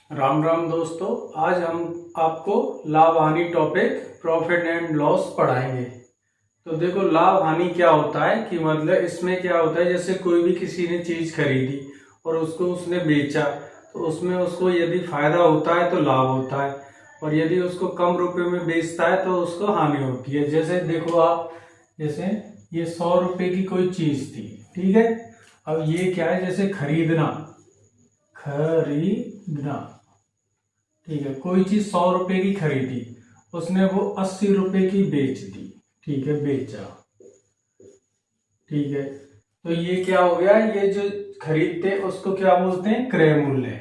राम राम दोस्तों। आज हम आपको लाभ हानि टॉपिक प्रॉफिट एंड लॉस पढ़ाएंगे। तो देखो, लाभ हानि क्या होता है कि मतलब इसमें क्या होता है, जैसे कोई भी किसी ने चीज खरीदी और उसको उसने बेचा, तो उसमें उसको यदि फायदा होता है तो लाभ होता है, और यदि उसको कम रुपए में बेचता है तो उसको हानि होती है। जैसे देखो आप, जैसे ये 100 रुपए की कोई चीज थी, ठीक है। अब ये क्या है, जैसे खरीदना, खरीदना, ठीक है। कोई चीज 100 रुपए की खरीदी, उसने वो 80 रुपए की बेच दी, ठीक है, बेचा, ठीक है। तो ये क्या हो गया, ये जो खरीदते उसको क्या बोलते हैं, क्रय मूल्य,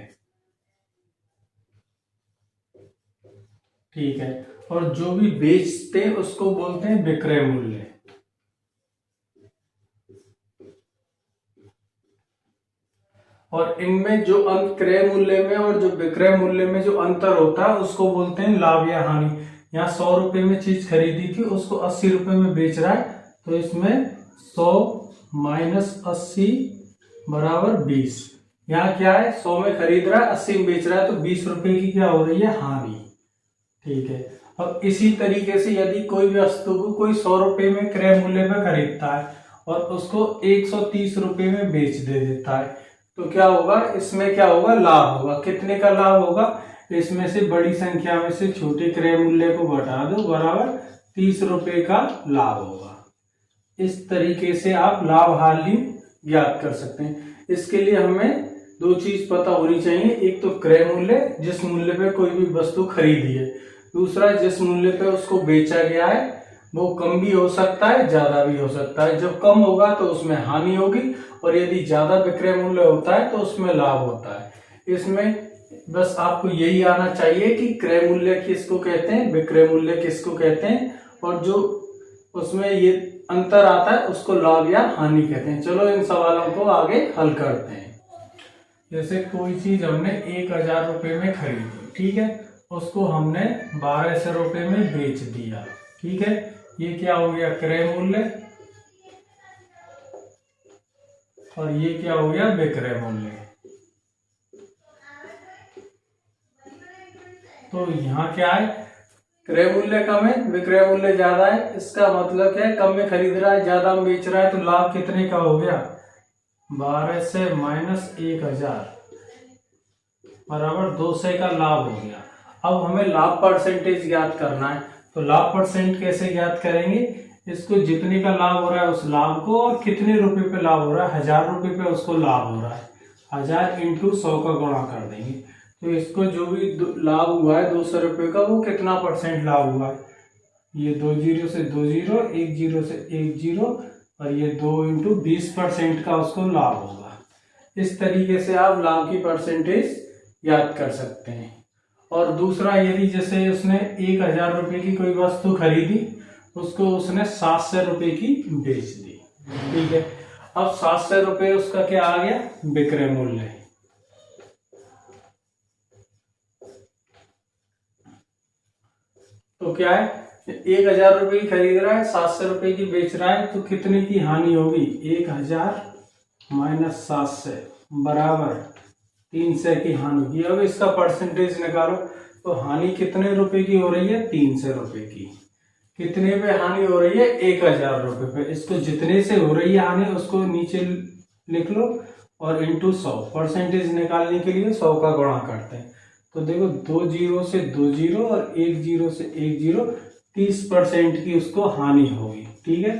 ठीक है। और जो भी बेचते उसको बोलते हैं विक्रय मूल्य। और इनमें जो क्रय मूल्य में और जो विक्रय मूल्य में जो अंतर होता है उसको बोलते हैं लाभ या हानि। यहाँ 100 रुपए में चीज खरीदी थी, उसको 80 रुपए में बेच रहा है, तो इसमें 100 माइनस 80 बराबर 20। यहाँ क्या है, 100 में खरीद रहा है, 80 में बेच रहा है, तो 20 रुपए की क्या हो रही है, हानि, ठीक है। अब इसी तरीके से यदि कोई भी वस्तु को कोई 100 रुपए में क्रय मूल्य में खरीदता है और उसको 130 रुपए में बेच दे देता है, तो क्या होगा, इसमें क्या होगा, लाभ होगा। कितने का लाभ होगा, इसमें से बड़ी संख्या में से छोटे क्रय मूल्य को घटा दो, बराबर 30 रुपए का लाभ होगा। इस तरीके से आप लाभ हानि ज्ञात कर सकते हैं। इसके लिए हमें दो चीज पता होनी चाहिए, एक तो क्रय मूल्य, जिस मूल्य पे कोई भी वस्तु खरीदी है, दूसरा जिस मूल्य पे उसको बेचा गया है वो कम भी हो सकता है, ज्यादा भी हो सकता है। जब कम होगा तो उसमें हानि होगी, और यदि ज्यादा विक्रय मूल्य होता है तो उसमें लाभ होता है। इसमें बस आपको यही आना चाहिए कि क्रय मूल्य किसको कहते हैं, विक्रय मूल्य किसको कहते हैं, और जो उसमें ये अंतर आता है उसको लाभ या हानि कहते हैं। चलो इन सवालों को आगे हल करते हैं। जैसे कोई चीज हमने 1000 रुपए में खरीदी, ठीक है, उसको हमने 1200 रुपए में बेच दिया, ठीक है। ये क्या हो गया, क्रय मूल्य, और ये क्या हो गया, विक्रय मूल्य। तो यहाँ क्या है, क्रय मूल्य कम है, विक्रय मूल्य ज्यादा है। इसका मतलब क्या है, कम में खरीद रहा है, ज्यादा में बेच रहा है, तो लाभ कितने का हो गया, 1200 माइनस 1000 बराबर 200 का लाभ हो गया। अब हमें लाभ परसेंटेज ज्ञात करना है, तो लाभ परसेंट कैसे ज्ञात करेंगे, इसको जितने का लाभ हो रहा है उस लाभ को, और कितने रुपए पे लाभ हो रहा है, 1000 रुपए पे उसको लाभ हो रहा है, 1000 इंटू 100 का गुणा कर देंगे। तो इसको जो भी लाभ हुआ है 200 रुपए का, वो कितना परसेंट लाभ हुआ है, ये 2 जीरो से 2 जीरो, 1 जीरो से 1 जीरो, और ये 2 इंटू 20% का उसको लाभ होगा। इस तरीके से आप लाभ की परसेंटेज याद कर सकते हैं। और दूसरा, यदि जैसे उसने 1000 रुपए की कोई वस्तु खरीदी, उसको उसने 700 रुपए की बेच दी, ठीक है। अब 700 रुपए उसका क्या आ गया, विक्रय मूल्य। तो क्या है, 1000 रुपए की खरीद रहा है, 700 रुपए की बेच रहा है, तो कितने की हानि होगी, 1000 माइनस 700 बराबर 300 की हानि होगी। अब इसका परसेंटेज निकालो, तो हानि कितने रुपए की हो रही है, 300 रुपए की। कितने पे हानि हो रही है, 1000 रुपए पे। इसको जितने से हो रही है हानि उसको नीचे लिख लो, और इंटू 100, परसेंटेज निकालने के लिए 100 का गुणा करते हैं। तो देखो, 2 जीरो से 2 जीरो और 1 जीरो से 1 जीरो, 30% की उसको हानि होगी, ठीक है।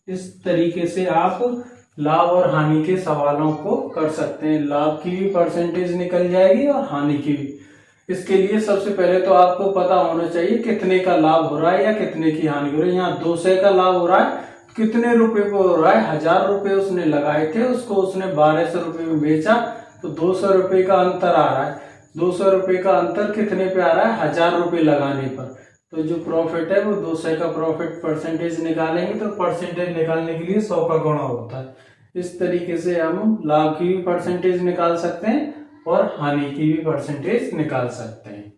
इस तरीके से आप लाभ और हानि के सवालों को कर सकते हैं। लाभ की भी परसेंटेज निकल जाएगी और हानि की भी। इसके लिए सबसे पहले तो आपको पता होना चाहिए कितने का लाभ हो रहा है या कितने की हानि हो रही है। यहाँ 200 का लाभ हो रहा है, कितने रुपए को हो रहा है, 1000 रुपए उसने लगाए थे, उसको उसने 1200 रुपए में बेचा, तो 200 रुपए का अंतर आ रहा है। 200 रुपए का अंतर कितने पे आ रहा है, 1000 रुपए लगाने पर। तो जो प्रॉफिट है वो 200 का प्रॉफिट परसेंटेज निकालेंगे, तो परसेंटेज निकालने के लिए 100 का गुणा होता है। इस तरीके से हम लाभ की भी परसेंटेज निकाल सकते हैं और हानि की भी परसेंटेज निकाल सकते हैं।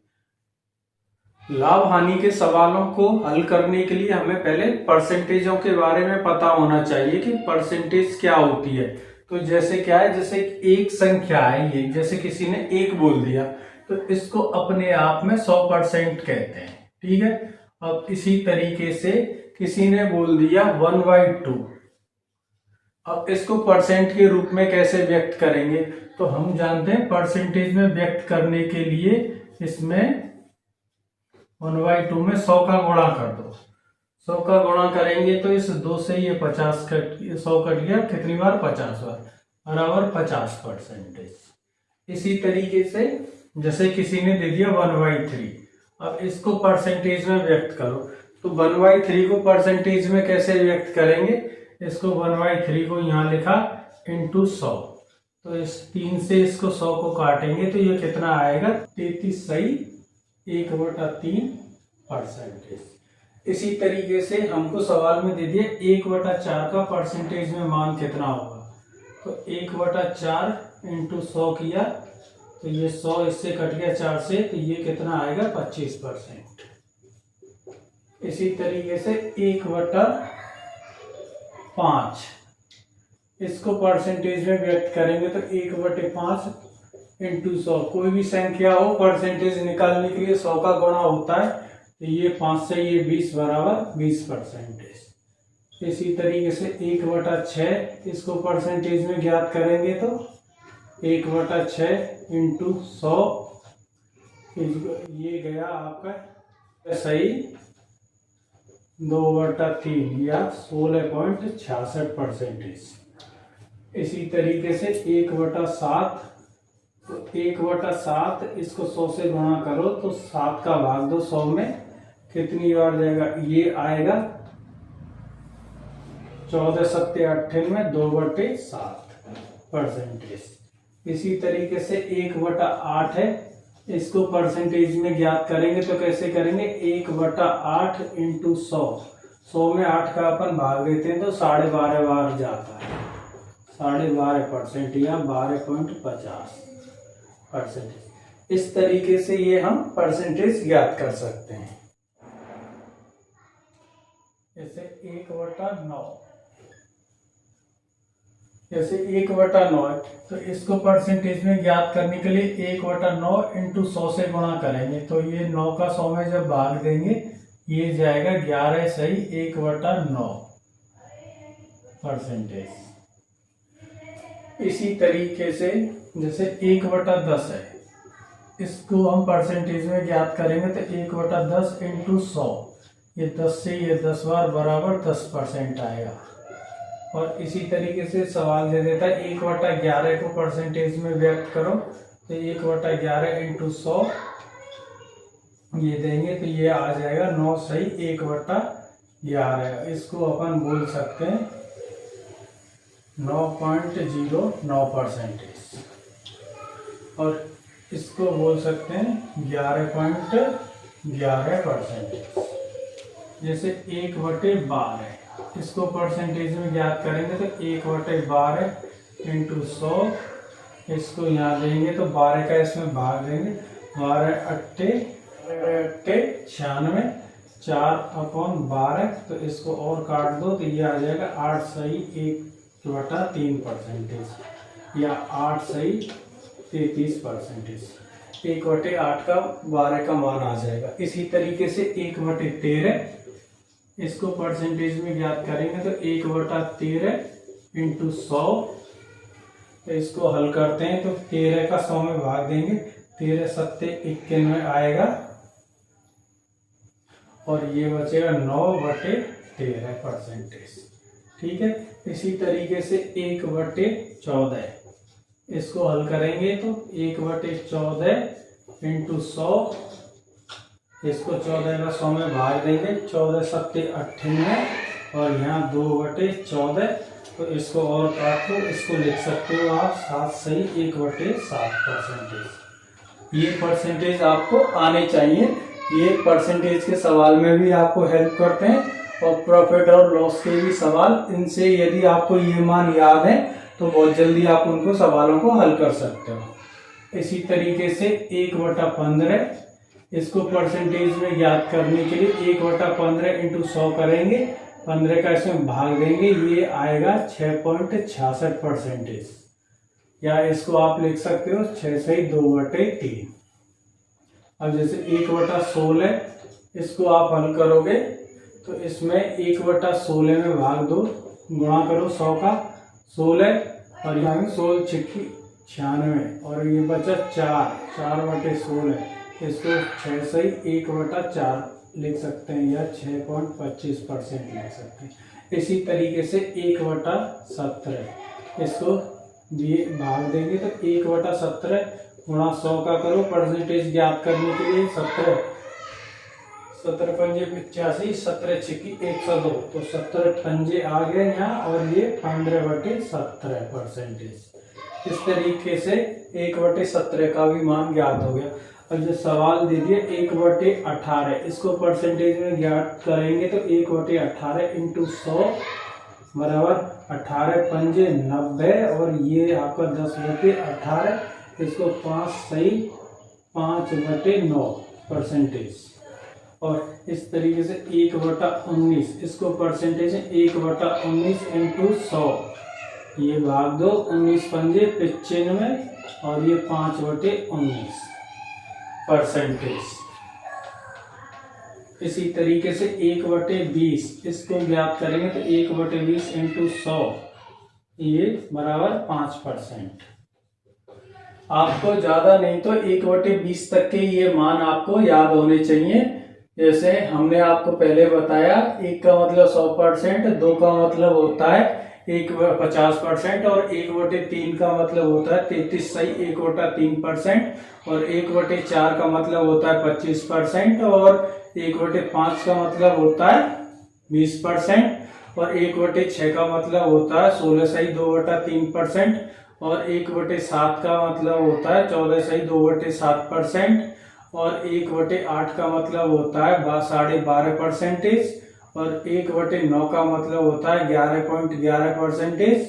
लाभ हानि के सवालों को हल करने के लिए हमें पहले परसेंटेजों के बारे में पता होना चाहिए कि परसेंटेज क्या होती है। तो जैसे क्या है, जैसे एक संख्या है, ये जैसे किसी ने 1 बोल दिया, तो इसको अपने आप में 100% कहते हैं। ठीक है। अब इसी तरीके से किसी ने बोल दिया 1/2। अब इसको परसेंट के रूप में कैसे व्यक्त करेंगे? तो हम जानते हैं परसेंटेज में व्यक्त करने के लिए इसमें 1/2 में 100 का गुणा कर दो। 100 का गुणा करेंगे तो इस 2 से ये 50 कट 100 कट गया, कितनी बार? 50 बार, बराबर 50%। इसी तरीके से जैसे किसी ने दे दिया 1/3, अब इसको परसेंटेज में व्यक्त करो। तो 1/3 को परसेंटेज में कैसे व्यक्त करेंगे? इसको 1/3 को यहाँ लिखा इंटू 100। तो इस 3 से इसको 100 को काटेंगे तो ये कितना आएगा? 33 सही 1/3%। इसी तरीके से हमको सवाल में दे दिया 1/4 का परसेंटेज में मान कितना होगा? तो 1/4 इंटू 100 किया तो ये 100 इससे कट गया 4 से, तो ये कितना आएगा? 25%। इसी तरीके से 1/5 इसको परसेंटेज में व्यक्त करेंगे तो 1/5 इंटू 100। कोई भी संख्या हो परसेंटेज निकालने के लिए 100 का गुणा होता है, तो ये 5 से ये 20 बराबर 20%। इसी तरीके से 1/6 इसको परसेंटेज में ज्ञात करेंगे तो 1/6 इंटू 100, ये गया आपका सही 2/3 या 16.66%। इसी तरीके से 1/7, तो 1/7 इसको 100 से गुणा करो तो 7 का भाग दो 100 में, कितनी बार जाएगा? ये आएगा 14 सत्ते 98, 2/7%। इसी तरीके से 1/8 है, इसको परसेंटेज में ज्ञात करेंगे तो कैसे करेंगे? 1/8 इंटू 100। 100 में 8 का अपन भाग देते हैं तो 12.5 बार जाता है, 12.5% या 12.50%। इस तरीके से ये हम परसेंटेज ज्ञात कर सकते हैं। जैसे 1/9, जैसे 1/9 है तो इसको परसेंटेज में ज्ञात करने के लिए 1/9 इंटू 100 से गुणा करेंगे तो ये 9 का 100 में जब भाग देंगे ये जाएगा 11 सही 1/9%। इसी तरीके से जैसे 1/10 है, इसको हम परसेंटेज में ज्ञात करेंगे तो 1/10 इंटू 100, ये 10 से ये 10 बार बराबर 10% आएगा। और इसी तरीके से सवाल दे देता है 1/11 को परसेंटेज में व्यक्त करो तो 1/11 इंटू 100 ये देंगे तो ये आ जाएगा 9 सही 1/11। इसको अपन बोल सकते हैं 9.09%, और इसको बोल सकते हैं 11.11%। जैसे 1/12 है, इसको परसेंटेज में ज्ञात करेंगे तो 1/12 इंटू 100, इसको यहाँ देंगे तो 12 का इसमें भाग देंगे, 12×8 96, 4/12, तो इसको और काट दो तो ये आ जाएगा 8 सही 1/3% या 8 सही 33%। 1/8 का 12 का मान आ जाएगा। इसी तरीके से 1/13 इसको परसेंटेज में ज्ञात करेंगे तो 1/13 इंटू 100, तो इसको हल करते हैं तो 13 का 100 में भाग देंगे, 13 सत्ते 91 आएगा और ये बचेगा 9/13%। ठीक है। इसी तरीके से 1/14 इसको हल करेंगे तो 1/14 इंटू 100, इसको 14 का 100 में भाग देंगे, 14 सत्ते 98 और यहाँ 2/14, तो इसको और काट दो, इसको लिख सकते हो आप 7 सही 1/7%। ये परसेंटेज आपको आने चाहिए। ये परसेंटेज के सवाल में भी आपको हेल्प करते हैं और प्रॉफिट और लॉस के भी सवाल, इनसे यदि आपको ये मान याद है तो बहुत जल्दी आप उनको सवालों को हल कर सकते हो। इसी तरीके से 1/15 इसको परसेंटेज में ज्ञात करने के लिए 1/15 इंटू 100 करेंगे, 15 का इसमें भाग देंगे, ये आएगा 6.66%, या इसको आप लिख सकते हो 6 सही 2/3। अब जैसे 1/16 इसको आप हल करोगे तो इसमें 1/16 में भाग दो, गुणा करो 100 का 16 और यहाँ 16 छिक्की 96 और ये बचा 4/16। इसको 6 से 1/4 लिख सकते हैं या 6.25% लिख सकते हैं। इसी तरीके से 1/17 इसको दिए भाग देंगे तो 1/17 गुणा 100 का करो, परसेंटेज ज्ञात करने के लिए 17 पंजे 85, 17 छिक्की 102, तो 17 पंजे आ गए यहाँ और ये 15/17%। इस तरीके से 1/17 का भी मान ज्ञात हो गया। और जो सवाल दे दिए 1/18, इसको परसेंटेज में ज्ञात करेंगे तो 1/18 इंटू 100 बराबर 18 पंजे 90 और ये आपका 10/18, इसको 5 सही 5/9 परसेंटेज। और इस तरीके से 1/19 इसको परसेंटेज 1/19 इंटू 100, ये भाग दो 19 पंजे 95 और ये 5/19 परसेंटेज। इसी तरीके से 1/20 इसको ज्ञात करेंगे तो 1/20 इंटू 100, ये बराबर 5%। आपको ज्यादा नहीं तो 1/20 तक के ये मान आपको याद होने चाहिए। जैसे हमने आपको पहले बताया, 1 का मतलब 100%, 2 का मतलब होता है 50% और 1/3 का मतलब होता है 33 सही 1/3% और 1/4 का मतलब होता है 25% और 1/5 का मतलब होता है 20% और 1/6 का मतलब होता है 16 सही 2/3% और 1/7 का मतलब होता है 14 सही 2/7% और 1/8 का मतलब होता है 12.5% और 1/9 का मतलब होता है 11.11%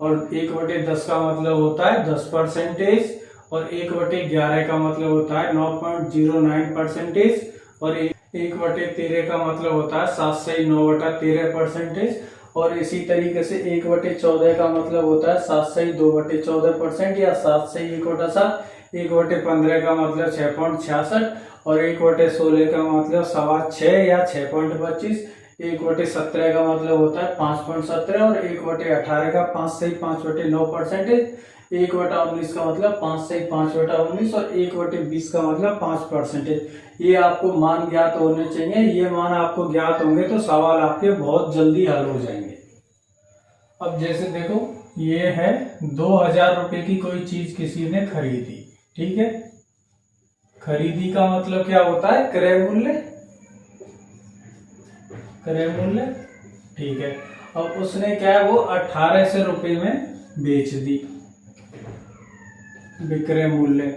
और 1/10 का मतलब होता है 10% और 1/11 का मतलब होता है 9.09% और 1/13 का मतलब होता है 7 से 9/13% और इसी तरीके से 1/14 का मतलब होता है 7 से 2/14% या 7 से 1/7। 1/15 का मतलब 6.66 और 1/16 का मतलब 6.25 या 6.25। 1/17 का मतलब होता है 5.17 और 1/18 का 5 से 5/9%। 1/19 का मतलब 5 से 5/19 और 1/20 का मतलब 5%। ये आपको मान ज्ञात होने चाहिए। ये मान आपको ज्ञात होंगे तो सवाल आपके बहुत जल्दी हल हो जाएंगे। अब जैसे देखो, ये है 2000 रुपए की कोई चीज किसी ने खरीदी, ठीक है। खरीदी का मतलब क्या होता है? क्रय मूल्य, क्रय मूल्य, ठीक है। अब उसने क्या है, वो 1800 रुपए में बेच दी, विक्रय मूल्य,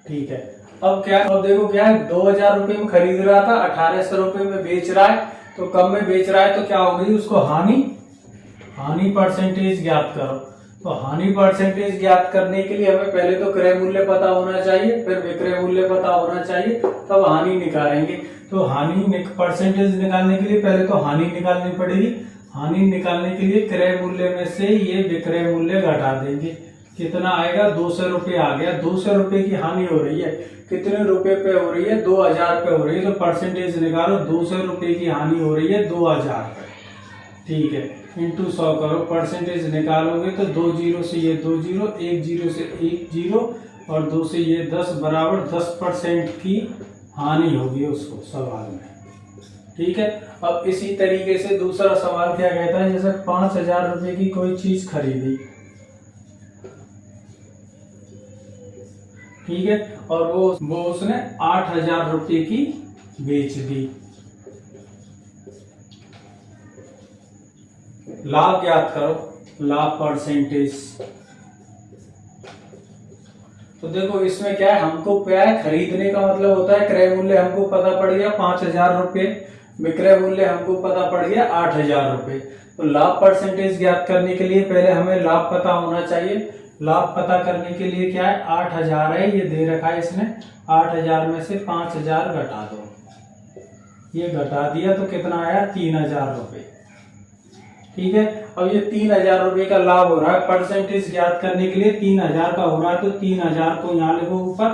ठीक है। अब क्या, अब देखो क्या है, 2000 रुपए में खरीद रहा था, 1800 रुपए में बेच रहा है, तो कम में बेच रहा है तो क्या होगी उसको हानि, हानि परसेंटेज ज्ञात करो। तो हानि परसेंटेज ज्ञात करने के लिए हमें पहले तो क्रय मूल्य पता होना चाहिए, फिर विक्रय मूल्य पता होना चाहिए, तब हानि निकालेंगे। तो हानि परसेंटेज निकालने के लिए पहले तो हानि निकालनी पड़ेगी। हानि निकालने के लिए क्रय मूल्य में से ये विक्रय मूल्य घटा देंगे। कितना आएगा? 200 रुपये आ गया। 200 रुपये की हानि हो रही है, कितने रुपए पे हो रही है? 2000 पे हो रही है। तो परसेंटेज निकालो, 200 रुपये की हानि हो रही है 2000 पे, ठीक है। इंटू 100 करो, परसेंटेज निकालोगे तो 2 जीरो से ये 2 जीरो, 1 जीरो से 1 जीरो और 2 से ये 10 बराबर 10% की हानि होगी उसको सवाल में, ठीक है। अब इसी तरीके से दूसरा सवाल क्या कहता है, जैसे 5000 रुपए की कोई चीज खरीदी, ठीक है, और वो उसने 8000 रुपए की बेच दी। लाभ ज्ञात करो, लाभ परसेंटेज। तो देखो इसमें क्या है, हमको क्या है, खरीदने का मतलब होता है क्रय मूल्य हमको पता पड़ गया 5000 रुपये, विक्रय मूल्य हमको पता पड़ गया 8000 रुपये। तो लाभ परसेंटेज ज्ञात करने के लिए पहले हमें लाभ पता होना चाहिए। लाभ पता करने के लिए क्या है, 8000 है, ये दे रखा है इसने, 8000 में से 5000 घटा दो, ये घटा दिया तो कितना आया? 3000 रुपये, ठीक है। अब ये 3000 रुपये का लाभ हो रहा है, परसेंटेज ज्ञात करने के लिए 3000 का हो रहा है, तो 3000 को यहाँ लिखो ऊपर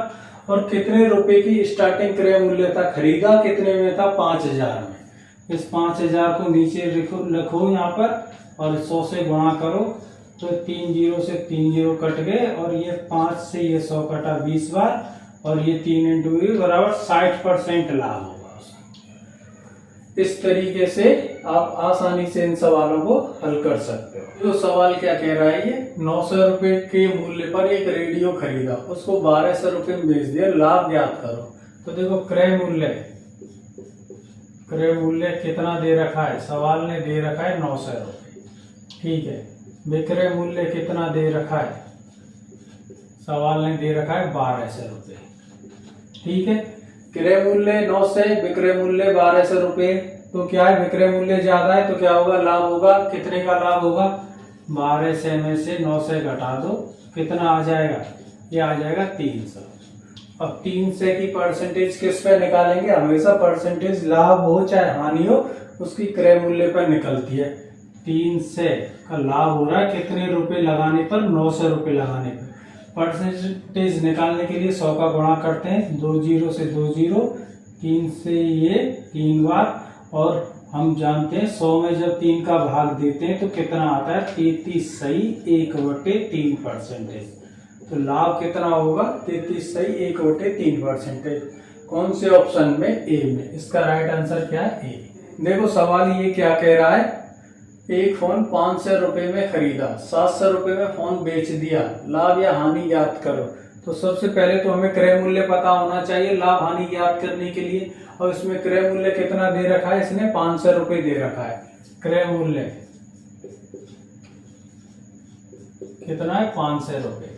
और कितने रुपए की स्टार्टिंग क्रय मूल्य था, खरीदा कितने में था, 5,000 में। इस 5,000 को नीचे रखो यहाँ पर और 100 से गुणा करो तो 3 जीरो से 3 जीरो कट गए और ये 5 से ये 100 कटा 20 बार और ये 3 इंटू बराबर 60% लाभ होगा उसका। इस तरीके से आप आसानी से इन सवालों को हल कर सकते हो। जो सवाल क्या कह रहा है, ये 900 रुपए के मूल्य पर एक रेडियो खरीदा, उसको 1200 रुपए में बेच दिया, लाभ ज्ञात करो। तो देखो क्रय मूल्य कितना दे रखा है, सवाल ने दे रखा है 900 रुपए, ठीक है। विक्रय मूल्य कितना दे रखा है, सवाल ने दे रखा है 1200 रुपए, ठीक है। क्रय मूल्य 900, विक्रय मूल्य 1200 रुपए, तो क्या है, विक्रय मूल्य ज्यादा है तो क्या होगा, लाभ होगा। कितने का लाभ होगा, 1200 में से 900 घटा दो, कितना आ जाएगा, ये आ जाएगा 300। अब 300 की परसेंटेज किस पे निकालेंगे, हमेशा परसेंटेज लाभ हो चाहे हानि हो उसकी क्रय मूल्य पर निकलती है। 300 का लाभ हो रहा है कितने रुपए लगाने पर, 900 रुपए लगाने पर। परसेंटेज निकालने के लिए 100 का गुणा करते हैं, 2 जीरो से 2 जीरो, 3 से ये 3 बार, और हम जानते हैं 100 में जब 3 का भाग देते हैं तो कितना आता है, 33 सही 1/3 परसेंटेज। तो लाभ कितना होगा, 33 सही 1/3 परसेंटेज। कौन से ऑप्शन में, ए में। इसका राइट आंसर क्या है, ए। देखो सवाल ये क्या कह रहा है, एक फोन 500 रुपए में खरीदा, 700 रुपए में फोन बेच दिया, लाभ या हानि ज्ञात करो। तो सबसे पहले तो हमें क्रय मूल्य पता होना चाहिए लाभ हानि ज्ञात करने के लिए। और इसमें क्रय मूल्य कितना दे रखा है, इसने 500 रुपए दे रखा है। क्रय मूल्य कितना है, 500 रुपए,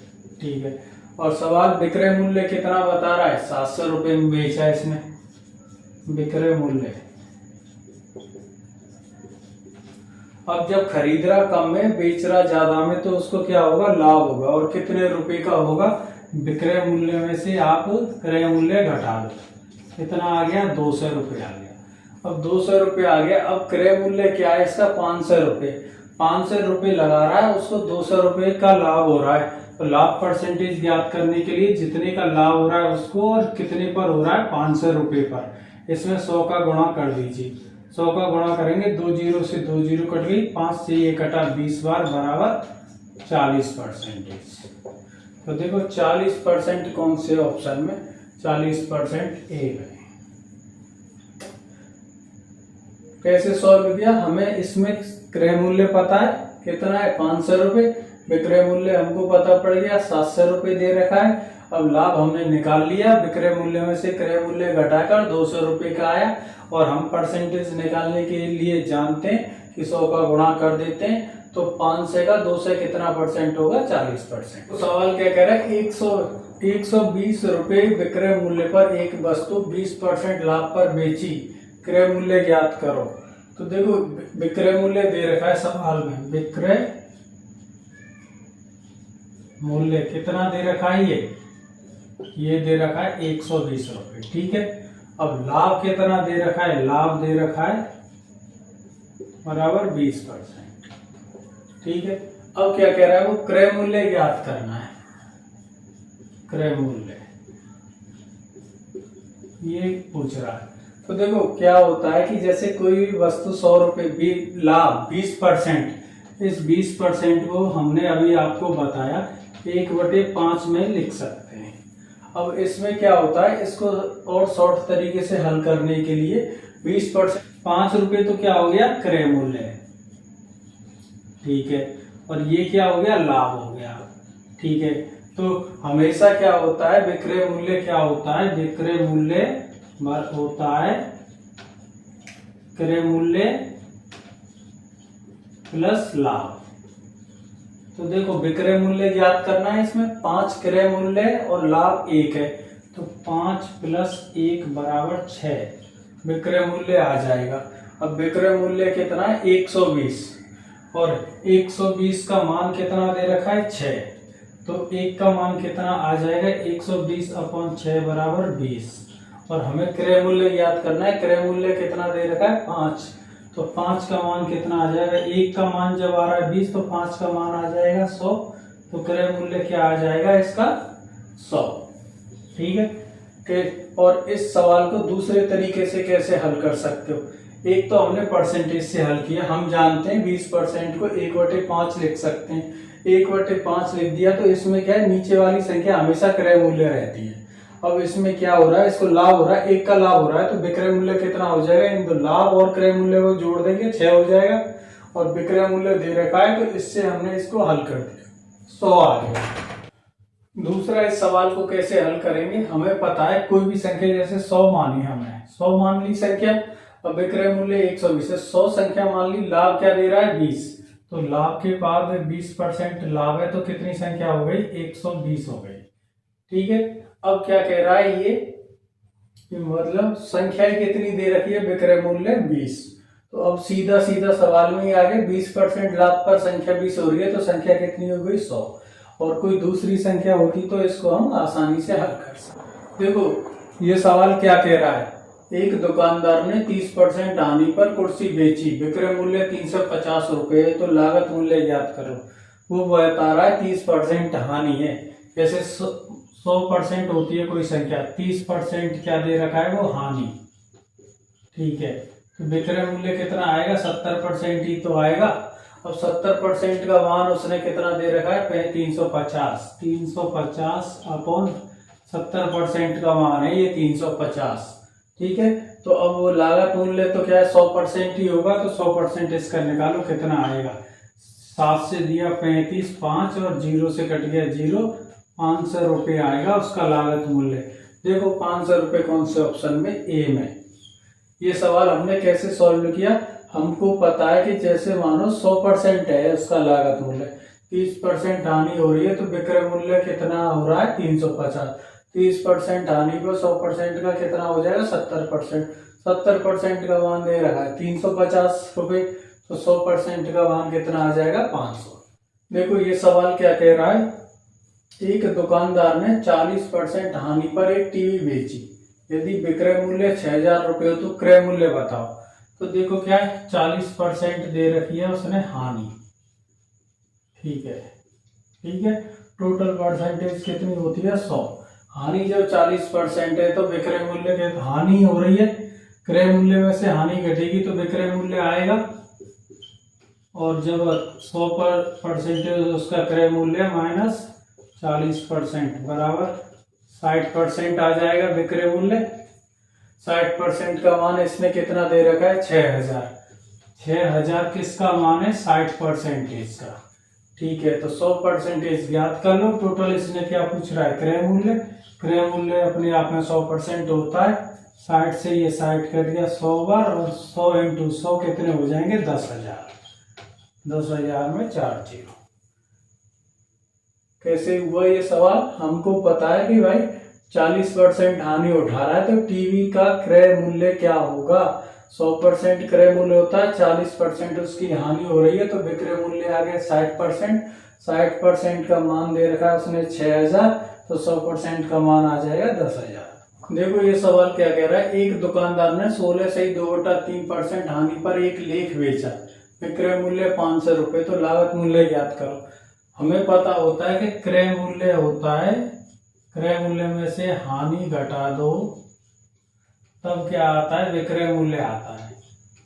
ठीक है। और सवाल विक्रय मूल्य कितना बता रहा है, 700 रुपए में बेचा है इसने, विक्रय मूल्य। अब जब खरीद रहा कम में, बेच रहा ज्यादा में, तो उसको क्या होगा, लाभ होगा। और कितने रुपए का होगा, विक्रय मूल्य में से आप क्रय मूल्य घटा दो, कितना आ गया, 200 रुपए आ गया। अब 200 रुपए आ गया, अब क्रय मूल्य क्या है इसका, 500 रुपए। 500 रुपए लगा रहा है, उसको 200 रुपए का लाभ हो रहा है। तो लाभ परसेंटेज ज्ञात करने के लिए जितने का लाभ हो रहा है उसको, और कितने पर हो रहा है, 500 रुपए पर, इसमें 100 का गुणा कर दीजिए। 100 का गुणा करेंगे, 2 जीरो से 2 जीरो कट गई, 5 से ये कटा 20 बार बराबर 40%। तो देखो 40% कौन से ऑप्शन में, 40% ए है। कैसे सॉल्व किया, हमें इसमें क्रय मूल्य पता है कितना है, 500 रुपए। विक्रय मूल्य हमको पता पड़ गया, 700 रुपए दे रखा है। अब लाभ हमने निकाल लिया, विक्रय मूल्य में से क्रय मूल्य घटाकर 200 रुपए का आया। और हम परसेंटेज निकालने के लिए जानते हैं कि 100 का गुणा कर देते हैं, तो 500 का 200 कितना परसेंट होगा, 40%। तो सवाल क्या कह रहा है, 120 रुपए विक्रय मूल्य पर एक वस्तु 20% लाभ पर बेची, क्रय मूल्य ज्ञात करो। तो देखो विक्रय मूल्य दे रखा है सवाल में, विक्रय मूल्य कितना दे रखा है, ये दे रखा है 120 रुपए, ठीक है। अब लाभ कितना दे रखा है, लाभ दे रखा है बराबर 20%, ठीक है। अब क्या कह रहा है वो, क्रय मूल्य ज्ञात करना है, क्रय मूल्य ये पूछ रहा है। तो देखो क्या होता है कि जैसे कोई वस्तु 100 रुपए, लाभ 20%, इस 20% को हमने अभी आपको बताया 1/5 में लिख सकते हैं। अब इसमें क्या होता है, इसको और शॉर्ट तरीके से हल करने के लिए 20%, 5 रुपए तो क्या हो गया, क्रय मूल्य, ठीक है। और ये क्या हो गया, लाभ हो गया, ठीक है। तो हमेशा क्या होता है, विक्रय मूल्य क्या होता है, विक्रय मूल्य होता है क्रय मूल्य प्लस लाभ। तो देखो विक्रय मूल्य ज्ञात करना है, इसमें 5 क्रय मूल्य और लाभ 1 है, तो 5 + 1 बराबर 6 विक्रय मूल्य आ जाएगा। अब विक्रय मूल्य कितना है, 120, और 120 का मान कितना दे रखा है, 6, तो 1 का मान कितना आ जाएगा, 120/6 बराबर 20। और हमें क्रय मूल्य ज्ञात करना है, क्रय मूल्य कितना दे रखा है, 5, तो 5 का मान कितना आ जाएगा, 1 का मान जब आ रहा है 20, तो 5 का मान आ जाएगा 100, तो क्रय मूल्य क्या आ जाएगा इसका, 100, ठीक है। के और इस सवाल को दूसरे तरीके से कैसे हल कर सकते हो। एक तो हमने परसेंटेज से हल किया, हम जानते हैं 20% को 1/5 लिख सकते हैं। 1/5 लिख दिया तो इसमें क्या है, नीचे वाली संख्या हमेशा क्रय मूल्य रहती है। अब इसमें क्या हो रहा है, इसको लाभ हो रहा है, एक का लाभ हो रहा है तो विक्रय मूल्य कितना हो जाएगा, इन दो लाभ और क्रय मूल्य को जोड़ देंगे 6 हो जाएगा। और विक्रय मूल्य दे रखा है तो इससे हमने इसको हल कर दिया, 100 आ गया। दूसरा, इस सवाल को कैसे हल करेंगे, हमें पता है कोई भी संख्या जैसे 100 मानी, हमने 100 मान ली संख्या, अब विक्रय मूल्य 120 है, 100 संख्या मान ली, लाभ क्या दे रहा है 20, तो लाभ के बाद 20% लाभ है तो कितनी संख्या हो गई, 120 हो गई। ठीक है, अब क्या कह रहा है ये कि मतलब संख्या कितनी दे रखी है, विक्रय मूल्य 20, तो अब सीधा सीधा सवाल में ही आगे 20% लाभ पर संख्या 20 हो रही है तो संख्या कितनी हो गई 100। और कोई दूसरी संख्या होती तो इसको हम आसानी से हल कर सकते। देखो ये सवाल क्या कह रहा है, एक दुकानदार ने 30% हानि पर कुर्सी बेची, विक्रय मूल्य 350 रुपए, तो लागत मूल्य ज्ञात करो। वो बता रहा है 30% हानि है, जैसे 100% होती है कोई संख्या, 30% क्या दे रखा है वो हानि। ठीक है, तो विक्रय मूल्य कितना आएगा, 70% ही तो आएगा। अब 70% का मान उसने कितना दे रखा है, 350, 350 अपॉन 70% का मान है ये 350। ठीक है, तो अब वो लागत मूल्य तो क्या है 100% ही होगा, तो 100% इसका निकालो कितना आएगा, 7 से दिया 35, 5 और 0 से कट गया 0, 500 रुपये आएगा उसका लागत मूल्य। देखो 500 रुपये कौन से ऑप्शन में, ए में। ये सवाल हमने कैसे सॉल्व किया, हमको पता है कि जैसे मानो 100% है उसका लागत मूल्य, 30% हानि हो रही है तो विक्रय मूल्य कितना हो रहा है 350, 30% हानि पर 100% का कितना हो जाएगा 70%, 70% का मान दे रहा है 350 रुपये, तो 100% का मान कितना आ जाएगा 500। देखो ये सवाल क्या कह रहा है, एक दुकानदार ने 40% हानि पर एक टीवी बेची, यदि विक्रय मूल्य 6000 रुपये हो तो क्रय मूल्य बताओ। तो देखो क्या है, 40% दे रखी है उसने हानि। ठीक है, ठीक है, टोटल परसेंटेज कितनी होती है 100, हानि जब 40% है तो विक्रय मूल्य के हानि हो रही है, क्रय मूल्य में से हानि घटेगी तो विक्रय मूल्य आएगा, और जब 100% उसका क्रय मूल्य माइनस 40% बराबर 60% आ जाएगा विक्रय मूल्य। 60% का मान इसने कितना दे रखा है 6000, 6000 किसका मान है 60% का। ठीक है, तो 100% ज्ञात कर लो। टोटल इसने क्या पूछ रहा है, क्रय मूल्य, क्रय मूल्य अपने आप में 100% होता है, 60 से ये 60 कट गया 100 बार, और 100 × 100 कितने हो जाएंगे 10,000, 10,000 में 4 0। कैसे हुआ ये सवाल, हमको पता है कि भाई 40% हानि उठा रहा है तो टीवी का क्रय मूल्य क्या होगा, 100% क्रय मूल्य होता है, 40% उसकी हानि हो रही है तो विक्रय मूल्य आ गया 60%, 60% का मान दे रखा है उसने 6000, तो 100% का मान आ जाएगा 10,000। देखो ये सवाल क्या कह रहा है, एक दुकानदार ने 16 से 2/3% हानि पर एक लेख बेचा, विक्रय मूल्य 500 रुपये, तो लागत मूल्य ज्ञात करो। हमें पता होता है कि क्रय मूल्य होता है, क्रय मूल्य में से हानि घटा दो तब क्या आता है, विक्रय मूल्य आता है।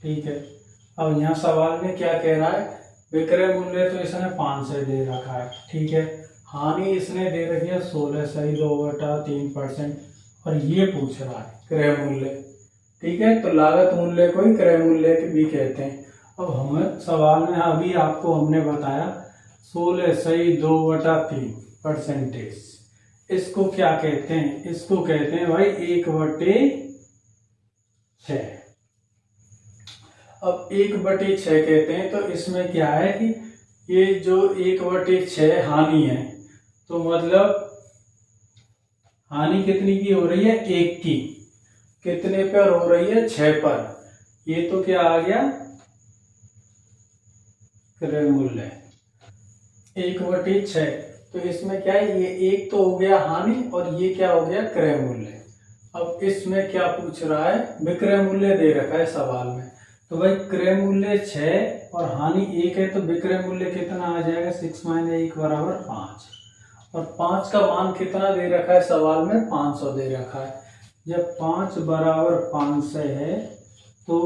ठीक है, अब यहाँ सवाल में क्या कह रहा है, विक्रय मूल्य तो इसने 500 दे रखा है, ठीक है, हानि इसने दे रखी है 16 से 2/3%, और ये पूछ रहा है क्रय मूल्य। ठीक है, तो लागत मूल्य को ही क्रय मूल्य भी कहते हैं। अब हमें सवाल में अभी आपको हमने बताया 16 से 2/3%, इसको क्या कहते हैं, इसको कहते हैं भाई 1/6। अब 1/6 कहते हैं तो इसमें क्या है कि ये जो 1/6 हानि है, तो मतलब हानि कितनी की हो रही है, 1 की, कितने पर हो रही है 6 पर, ये तो क्या आ गया क्रय मूल्य 1/6। तो इसमें क्या है, ये 1 तो हो गया हानि और ये क्या हो गया क्रय मूल्य। अब इसमें क्या पूछ रहा है, विक्रय मूल्य दे रखा है सवाल में, तो भाई क्रय मूल्य 6 और हानि 1 है तो विक्रय मूल्य कितना आ जाएगा, 6 - 1 = 5, और 5 का मान कितना दे रखा है सवाल में, 500 दे रखा है। जब 5 बराबर 500 है तो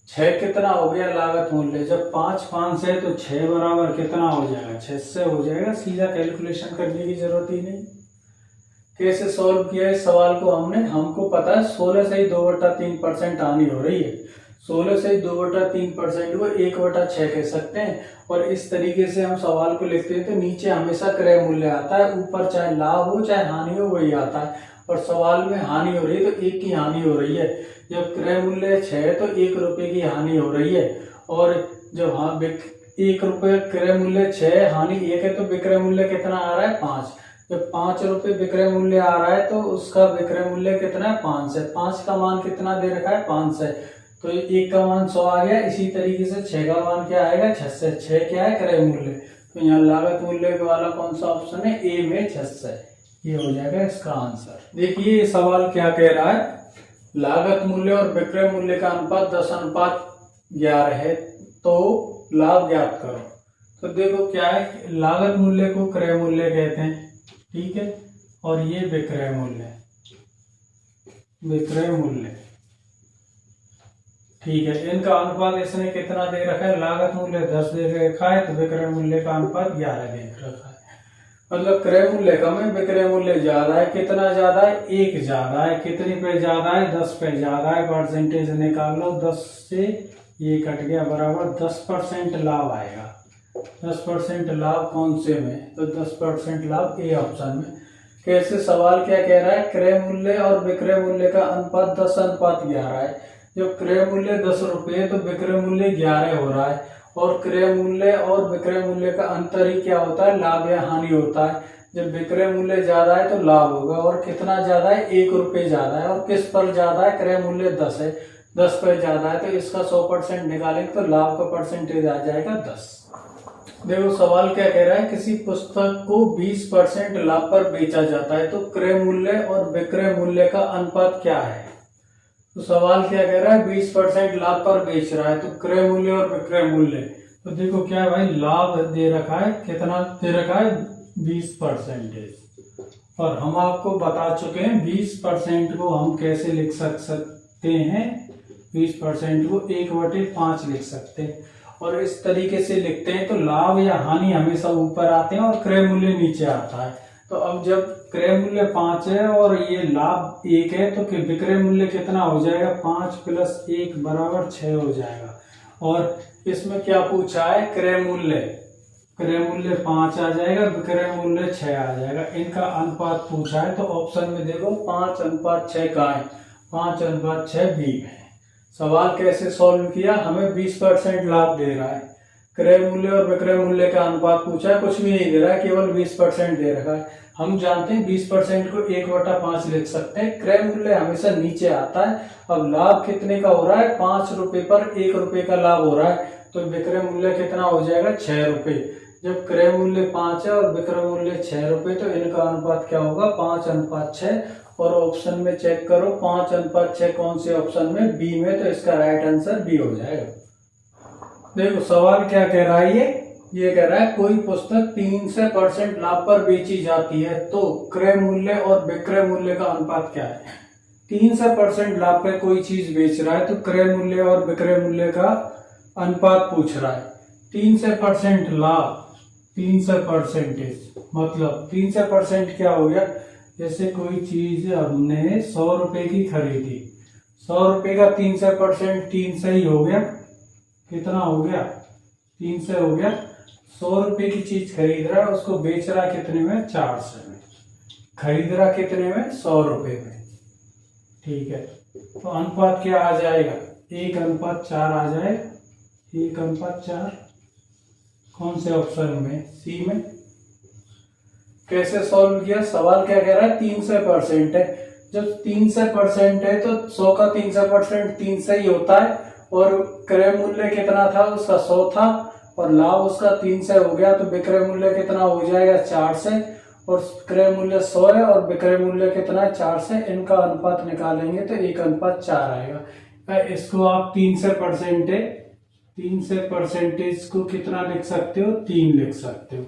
6 कितना हो गया लागत मूल्य। जब 5 500 है तो 6 बराबर कितना हो जाएगा, 600 हो जाएगा। सीधा कैलकुलेशन करने की जरूरत ही नहीं। कैसे सॉल्व किया इस सवाल को हमने, हमको पता है 16 से ही 2/3% हानि हो रही है। 16 से 2/3% को 1/6 कह सकते हैं। और इस तरीके से हम सवाल को लिखते हैं तो नीचे हमेशा क्रय मूल्य आता है, ऊपर चाहे लाभ हो चाहे हानि हो वही आता है। और सवाल में हानि हो रही है तो 1 की हानि हो रही है। जब क्रय मूल्य 6 है तो 1 रुपये की हानि हो रही है। और जब 1 रुपये क्रय मूल्य 6 हानि 1 है तो विक्रय मूल्य कितना आ रहा है, 5। जब 5 रुपये विक्रय मूल्य आ रहा है तो उसका विक्रय मूल्य कितना है, 5 है। 5 का मान कितना दे रखा है, 5 है। तो 1 का मान 100 आ गया। इसी तरीके से 6 का मान क्या आएगा, 600। 6 क्या है, क्रय मूल्य। तो यहाँ लागत मूल्य वाला कौन सा ऑप्शन है, ए में 600। ये हो जाएगा इसका आंसर। देखिए ये सवाल क्या कह रहा है, लागत मूल्य और विक्रय मूल्य का अनुपात 10:11 है तो लाभ ज्ञात करो। तो देखो क्या है, लागत मूल्य को क्रय मूल्य कहते हैं, ठीक है। और ये विक्रय मूल्य, विक्रय मूल्य, ठीक है। इनका अनुपात इसने कितना दे रखा है, लागत मूल्य 10 दे रखा है तो विक्रय मूल्य का अनुपात 11 दे रखा है। मतलब क्रय मूल्य कम है, विक्रय मूल्य ज्यादा है। कितना ज्यादा है, 1 ज्यादा है। कितनी पे ज्यादा है, 10 पे ज्यादा है। परसेंटेज निकाल लो, 10 से ये कट गया बराबर 10% लाभ आएगा। 10% लाभ कौन से में, तो 10% लाभ ए ऑप्शन में। कैसे, सवाल क्या कह रहा है, क्रय मूल्य और विक्रय मूल्य का अनुपात 10:11 है। जब क्रय मूल्य 10 रुपये तो विक्रय मूल्य 11 हो रहा है। और क्रय मूल्य और विक्रय मूल्य का अंतर ही क्या होता है, लाभ या हानि होता है। जब विक्रय मूल्य ज्यादा है तो लाभ होगा। और कितना ज्यादा है, 1 रुपये ज्यादा है। और किस पर ज्यादा है, क्रय मूल्य 10 है, 10 पर ज्यादा है। तो इसका 100% निकालेंगे तो लाभ का परसेंटेज आ जाएगा 10। देखो सवाल क्या कह रहा है, किसी पुस्तक को 20% लाभ पर बेचा जाता है तो क्रय मूल्य और विक्रय मूल्य का अनुपात क्या है। तो सवाल क्या कह रहा है, 20% लाभ पर बेच रहा है तो क्रय मूल्य और विक्रय मूल्य। तो देखो क्या है भाई, लाभ दे रखा है, कितना दे रखा है, 20%। और हम आपको बता चुके हैं 20% को हम कैसे लिख सकते हैं, 20% को 1/5 लिख सकते हैं। और इस तरीके से लिखते हैं तो लाभ या हानि हमेशा ऊपर आते हैं और क्रय मूल्य नीचे आता है। तो अब जब क्रय मूल्य 5 है और ये लाभ 1 है तो विक्रय मूल्य कितना हो जाएगा, 5 + 1 = 6 हो जाएगा। और इसमें क्या पूछा है, क्रय मूल्य, क्रय मूल्य 5 आ जाएगा, विक्रय मूल्य 6 आ जाएगा। इनका अनुपात पूछा है तो ऑप्शन में देखो 5:6 का है, 5:6 बी में। सवाल कैसे सॉल्व किया, हमें 20% लाभ दे रहा है, क्रय मूल्य और विक्रय मूल्य का अनुपात पूछा है, कुछ भी नहीं दे रहा है, केवल 20% दे रखा है। हम जानते हैं 20% को 1/5 लिख सकते हैं। क्रय मूल्य हमेशा नीचे आता है। अब लाभ कितने का हो रहा है, 5 रुपए पर 1 रुपए का लाभ हो रहा है तो विक्रय मूल्य कितना हो जाएगा, 6 रुपए। जब क्रय मूल्य 5 है और विक्रय मूल्य 6 रुपए तो इनका अनुपात क्या होगा, 5:6। और ऑप्शन में चेक करो 5:6 कौन से ऑप्शन में, बी में। तो इसका राइट आंसर बी हो जाएगा। देखो सवाल क्या कह रहा है, ये कह रहा है कोई पुस्तक 300% लाभ पर बेची जाती है तो क्रय मूल्य और विक्रय मूल्य का अनुपात क्या है। 300% लाभ पर कोई चीज बेच रहा है तो क्रय मूल्य और विक्रय मूल्य का अनुपात पूछ रहा है। 300% लाभ, 300% मतलब 300% क्या हो गया, जैसे कोई चीज हमने 100 रुपए की खरीदी, 100 रुपए का 300% 300 ही हो गया, कितना हो गया, 300 हो गया। 100 रुपए की चीज खरीद रहा है, उसको बेच रहा कितने में, 400 में। खरीद रहा कितने में, 100 रुपए में, ठीक है। तो अनुपात क्या आ जाएगा, 1:4 आ जाए, 1:4। कौन से ऑप्शन में, सी में। कैसे सॉल्व किया, सवाल क्या कह रहा है, 300% है। जब 300% है तो 100 का 300% 300 ही होता है। और क्रय मूल्य कितना था, उसका 100 था और लाभ उसका 300 हो गया तो विक्रय मूल्य कितना हो जाएगा, 400। और क्रय मूल्य 100 है और विक्रय मूल्य कितना है, 400। इनका अनुपात निकालेंगे तो 1:4 आएगा। इसको आप 300% है, 300% को कितना लिख सकते हो, 3 लिख सकते हो।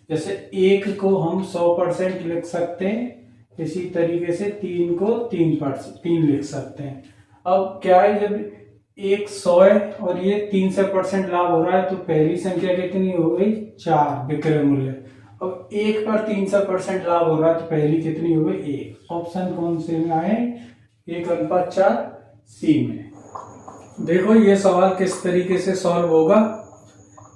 जैसे 1 को हम 100% लिख सकते हैं, इसी तरीके से 3 को 3 लिख सकते हैं। अब क्या है, जब एक 100 है और ये 3 से % लाभ हो रहा है तो पहली संख्या कितनी हो गई, 4 विक्रय मूल्य। अब 1 पर 3 से % लाभ हो रहा है तो पहली कितनी हो गई, 1। ऑप्शन कौन से में आए, 1:4 सी में। देखो ये सवाल किस तरीके से सॉल्व होगा।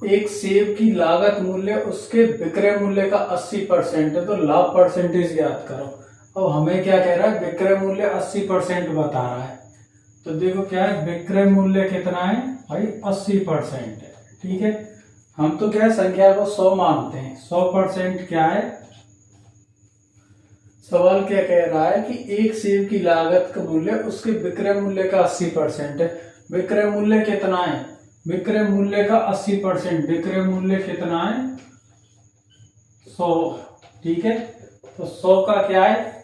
एक सेब की लागत मूल्य उसके विक्रय मूल्य का 80% है तो लाभ परसेंटेज ज्ञात करो। अब हमें क्या कह रहा है, विक्रय मूल्य 80% बता रहा है। तो देखो क्या है, विक्रय मूल्य कितना है भाई, 80% है। ठीक है, हम तो क्या है संख्या को 100 मानते हैं। 100% क्या है, सवाल क्या कह रहा है कि एक सेब की लागत का मूल्य उसके विक्रय मूल्य का 80% है। विक्रय मूल्य कितना है, विक्रय मूल्य का 80%, विक्रय मूल्य कितना है, 100। ठीक है, तो 100 का क्या है,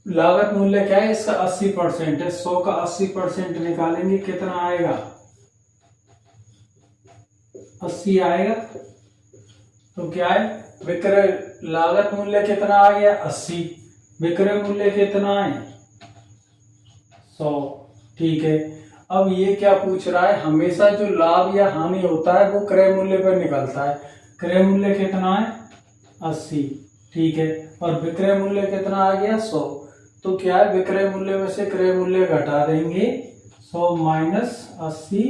लागत मूल्य क्या है, इसका 80% है। 100 का 80% निकालेंगे कितना आएगा, 80 आएगा। तो क्या है, विक्रय लागत मूल्य कितना आ गया, 80। विक्रय मूल्य कितना है, 100। ठीक है, अब ये क्या पूछ रहा है, हमेशा जो लाभ या हानि होता है वो क्रय मूल्य पर निकलता है। क्रय मूल्य कितना है, 80। ठीक है, और विक्रय मूल्य कितना आ गया, 100। तो क्या है, विक्रय मूल्य में से क्रय मूल्य घटा देंगे, 100 माइनस 80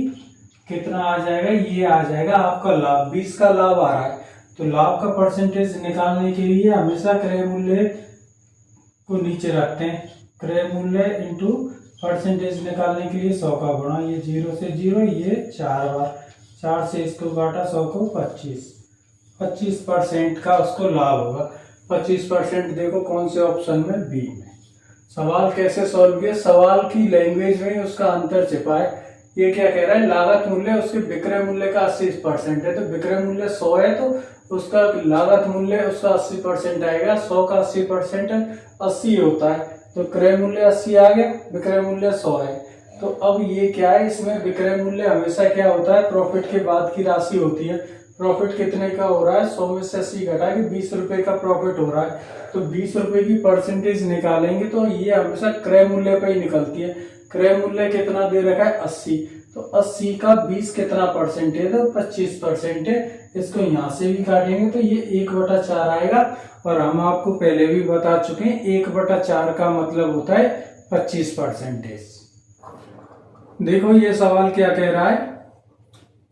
कितना आ जाएगा, ये आ जाएगा आपका लाभ। 20 का लाभ आ रहा है तो लाभ का परसेंटेज निकालने के लिए हमेशा क्रय मूल्य को नीचे रखते हैं। क्रय मूल्य इंटू परसेंटेज निकालने के लिए 100 का गुणा, ये 0 से 0, ये 4 बार, 4 से इसको काटा, 100 को 25% का उसको लाभ होगा। 25% देखो कौन से ऑप्शन में, बी में। सवाल कैसे सॉल्व किया, सवाल की लैंग्वेज में उसका अंतर छिपा है। ये क्या कह रहा है, लागत मूल्य उसके विक्रय मूल्य का 80% है, तो विक्रय मूल्य 100 है तो उसका लागत मूल्य उसका 80% आएगा। 100 का 80% 80 होता है, तो क्रय मूल्य 80 आ गया, विक्रय मूल्य 100 है। तो अब ये क्या है, इसमें विक्रय मूल्य हमेशा क्या होता है, प्रॉफिट के बाद की राशि होती है। प्रॉफिट कितने का हो रहा है, 100 में से 80 घटा के 20 रुपए का प्रॉफिट हो रहा है, तो 20 रुपए की परसेंटेज निकालेंगे तो ये हमेशा क्रय मूल्य पे ही निकलती है। क्रय मूल्य कितना दे रखा है, 80, तो 80 का 20 कितना % है, तो 25% है। इसको यहाँ से भी काटेंगे तो ये 1/4 आएगा, और हम आपको पहले भी बता चुके हैं 1/4 का मतलब होता है 25%। देखो ये सवाल क्या कह रहा है,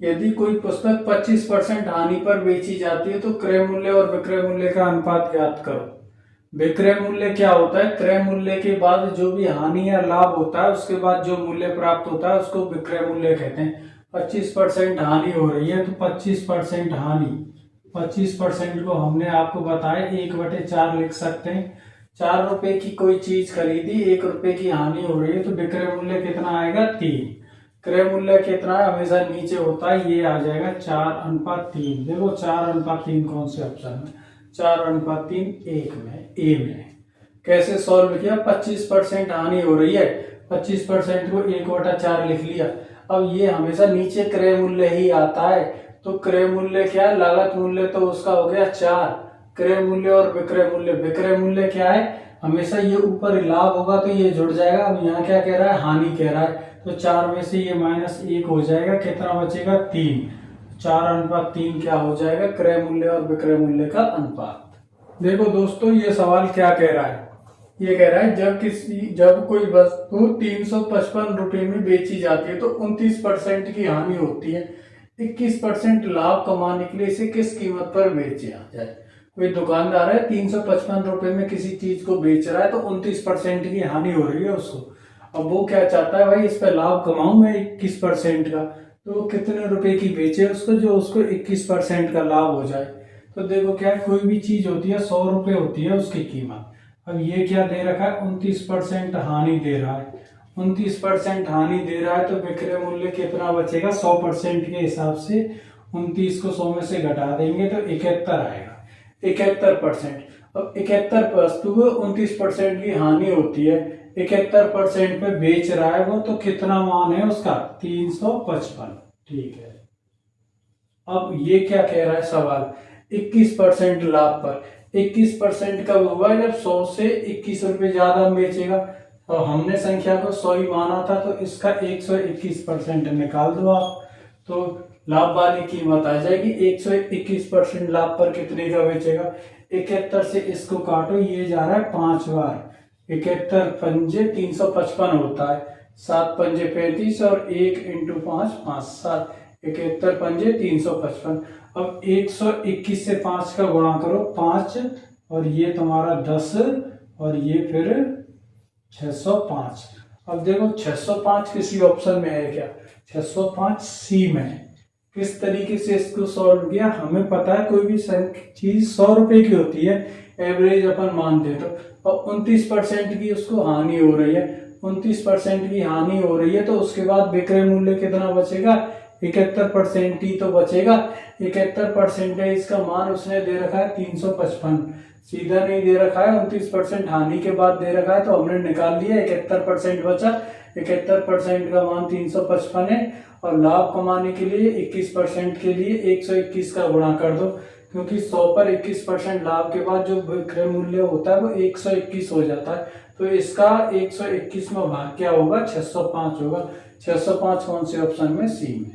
यदि कोई पुस्तक 25% हानि पर बेची जाती है तो क्रय मूल्य और विक्रय मूल्य का अनुपात ज्ञात करो। विक्रय मूल्य क्या होता है, क्रय मूल्य के बाद जो भी हानि या लाभ होता है उसके बाद जो मूल्य प्राप्त होता है उसको विक्रय मूल्य कहते हैं। 25% हानि हो रही है तो 25% हानि, 25% को हमने आपको बताया 1/4 लिख सकते हैं। 4 रुपए की कोई चीज खरीदी, 1 रुपए की हानि हो रही है तो विक्रय मूल्य कितना आएगा, 3। क्रय मूल्य कितना है, हमेशा नीचे होता है, ये आ जाएगा 4:3। देखो 4:3 कौन से ऑप्शन में, 4:3 1 में, ए में। कैसे सॉल्व किया, 25% हानि हो रही है, 25% को 1/4 लिख लिया। अब ये हमेशा नीचे क्रय मूल्य ही आता है, तो क्रय मूल्य क्या है, लागत मूल्य तो उसका हो गया 4, क्रय मूल्य और विक्रय मूल्य, विक्रय मूल्य क्या है, हमेशा ये ऊपर लाभ होगा तो ये जुड़ जाएगा। अब यहाँ क्या कह रहा है, हानि कह रहा है, तो 4 में से ये -1 हो जाएगा, कितना बचेगा, 3। 4:3 क्या हो जाएगा, क्रय मूल्य और विक्रय मूल्य का अनुपात। देखो दोस्तों ये सवाल क्या कह रहा है, ये कह रहा है जब कोई वस्तु 355 रुपए में बेची जाती है तो 29% की हानि होती है। 21% लाभ कमाने के लिए इसे किस कीमत पर बेचा जाए। कोई दुकानदार है 355 रुपए में किसी चीज को बेच रहा है तो 29% की हानि हो रही है उसको। अब वो क्या चाहता है, भाई इस पे लाभ कमाऊं मैं 21% का, तो वो कितने रुपए की बेचे उसको जो उसको 21% का लाभ हो जाए। तो देखो क्या है, कोई भी चीज होती है 100 रुपए होती है उसकी कीमत। अब ये क्या दे रखा है, 29% हानि दे रहा है, 29% हानि दे रहा है तो विक्रय मूल्य कितना बचेगा, 100% के हिसाब से 29 को 100 में से घटा देंगे तो 71 आएगा, 71%। अब 71 वस्तु को 29% की हानि होती है, 71% पे बेच रहा है वो, तो कितना मान है उसका, 355। ठीक है, अब ये क्या कह रहा है सवाल, 21% लाभ पर। 21% कब होगा, जब 100 से 21 रुपये ज्यादा बेचेगा। तो हमने संख्या को 100 ही माना था, तो इसका 121% निकाल दो आप, तो लाभ वाली कीमत आ जाएगी। 121% लाभ पर कितने का बेचेगा। 71 से इसको काटो, ये जा रहा है 5 बार, 71 पंजे 355 होता है, 7 पंजे 35 और 1 इंटू 5 5 7, 71 पंजे 355। अब 121 से 5 का गुणा करो 5, और ये तुम्हारा 10, और ये फिर 605। अब देखो 605 किसी ऑप्शन में है क्या, 605 सी में है। किस तरीके से इसको सॉल्व किया, हमें पता है कोई भी चीज 100 रुपए की होती है, एवरेज अपन मानते तो, और 29% की उसको हानि हो रही है, 29% की हानि हो रही है, तो उसके बाद विक्रय मूल्य कितना बचेगा, 71% ही तो बचेगा। 71% का मान उसने दे रखा है 355, सीधा नहीं दे रखा है, 29% हानि के बाद दे रखा है, तो हमने निकाल लिया, 71% बचा। 71% का मान 355 है, और लाभ कमाने के लिए 21% के लिए 121 का गुणा कर दो, क्योंकि 100 पर 21% लाभ के बाद जो विक्रय मूल्य होता है वो 121 हो जाता है। तो इसका 121 में भाग क्या होगा, 605 होगा। 605 कौन से ऑप्शन में, सी में।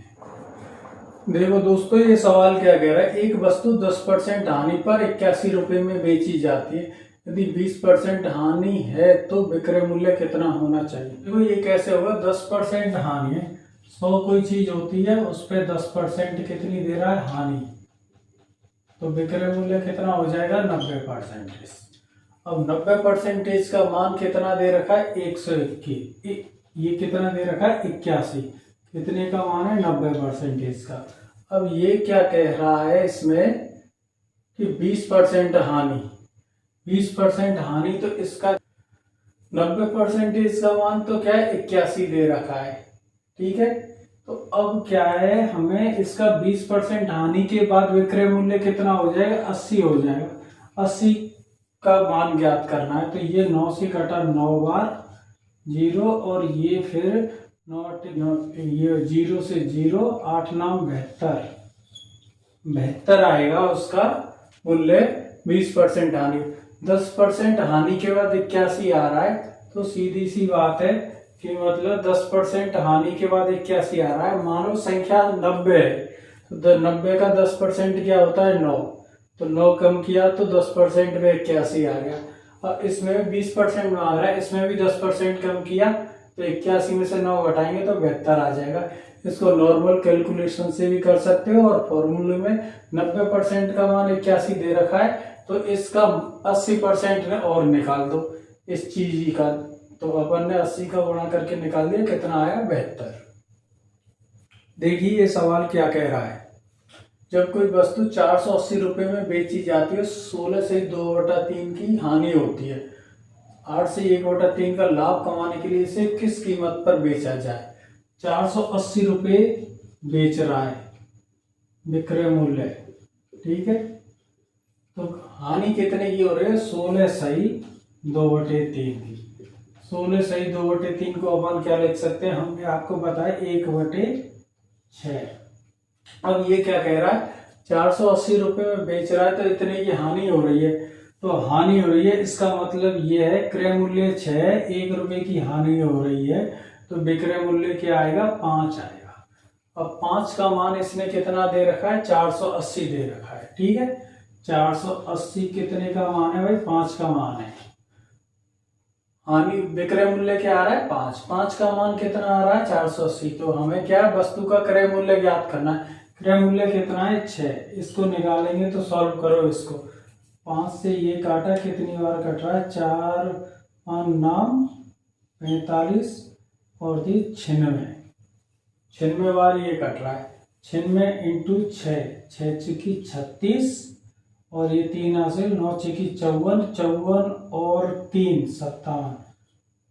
देखो दोस्तों, ये सवाल क्या कह रहा है, एक वस्तु 10% हानि पर 81 रुपए में बेची जाती है, यदि 20% हानि है तो विक्रय मूल्य कितना होना चाहिए। देखो ये कैसे होगा, 10% हानि है, 100 कोई चीज होती है, उस पर 10% कितनी दे रहा है, हानि, तो विक्रय मूल्य कितना हो जाएगा, 90%। अब 90% का मान कितना दे रखा है, 121, ये कितना दे रखा है, 81, कितने का मान है, 90% का। अब ये क्या कह रहा है इसमें कि 20% हानि, 20% हानि, तो इसका 90% का मान तो क्या है, 81 दे रखा है, ठीक है। तो अब क्या है, हमें इसका 20% हानि के बाद विक्रय मूल्य कितना हो जाएगा, 80 हो जाएगा। 80 का मान ज्ञात करना है, तो ये 9 से कटा 9 बार 0, और ये फिर ये 0 से 0, 8 9 72 आएगा उसका मूल्य। 20% हानि, 10% हानि के बाद 81 आ रहा है, तो सीधी सी बात है कि मतलब 10% हानि के बाद 81 आ रहा है। मानो संख्या 90 है, तो 90 का 10% क्या होता है, 9, तो 9 कम किया तो 10% में 81 आ गया। और इसमें 20% में आ रहा है, इसमें भी 10% कम किया तो 81 में से 9 घटाएंगे तो 72 आ जाएगा। इसको नॉर्मल कैलकुलेशन से भी कर सकते हो, और फॉर्मूले में 90% का मान 81 दे रखा है, तो इसका 80% में और निकाल दो इस चीज का, तो अपन ने 80 का गुणा करके निकाल दिया, कितना आया, 72। देखिए ये सवाल क्या कह रहा है, जब कोई वस्तु 480 रुपए में बेची जाती है, 16 से 2/3 की हानि होती है, 8 से 1/3 का लाभ कमाने के लिए इसे किस कीमत पर बेचा जाए। 480 रुपये बेच रहा है विक्रय मूल्य, ठीक है, तो हानि कितने की हो रही है, 16 सही 2/3 की। 16 सही 2/3 को अपन क्या लिख सकते हैं, हमने आपको बताया 1/6। अब ये क्या कह रहा है, 480 रुपये में बेच रहा है, तो इतने की हानि हो रही है, तो हानि हो रही है, इसका मतलब ये है क्रय मूल्य 6, 1 रुपए की हानि हो रही है, तो विक्रय मूल्य क्या आएगा, 5 आएगा। अब 5 का मान इसने कितना दे रखा है, 480 दे रखा है, ठीक है। 480 कितने का मान है भाई, 5 का मान है, हानि विक्रय मूल्य क्या आ रहा है, 5, 5 का मान कितना आ रहा है, 480। तो हमें क्या है, वस्तु का क्रय मूल्य ज्ञात करना है। क्रय मूल्य कितना है, 6, इसको निकालेंगे तो सॉल्व करो इसको, 5 से ये काटा, कितनी बार कट रहा है, 4 5 9 45 और 96 बार ये कट रहा है। 96 इंटू 6, 6 चिकी 36, और ये 3 हासिल, 9 चिकी 54, 54 और 3 57,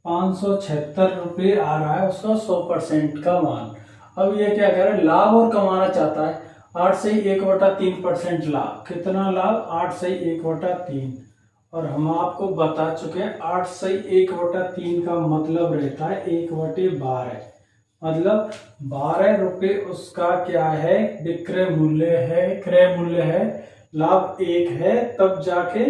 576 रुपये आ रहा है उसका 100% का मान। अब ये क्या कह रहा है, लाभ और कमाना चाहता है, 8 से 1/3% लाभ, कितना लाभ, 8 से 1/3, और हम आपको बता चुके हैं 8 से 1/3 का मतलब रहता है 1/12, मतलब 12 रुपये उसका क्या है, विक्रय मूल्य है, क्रय मूल्य है, लाभ 1 है तब जाके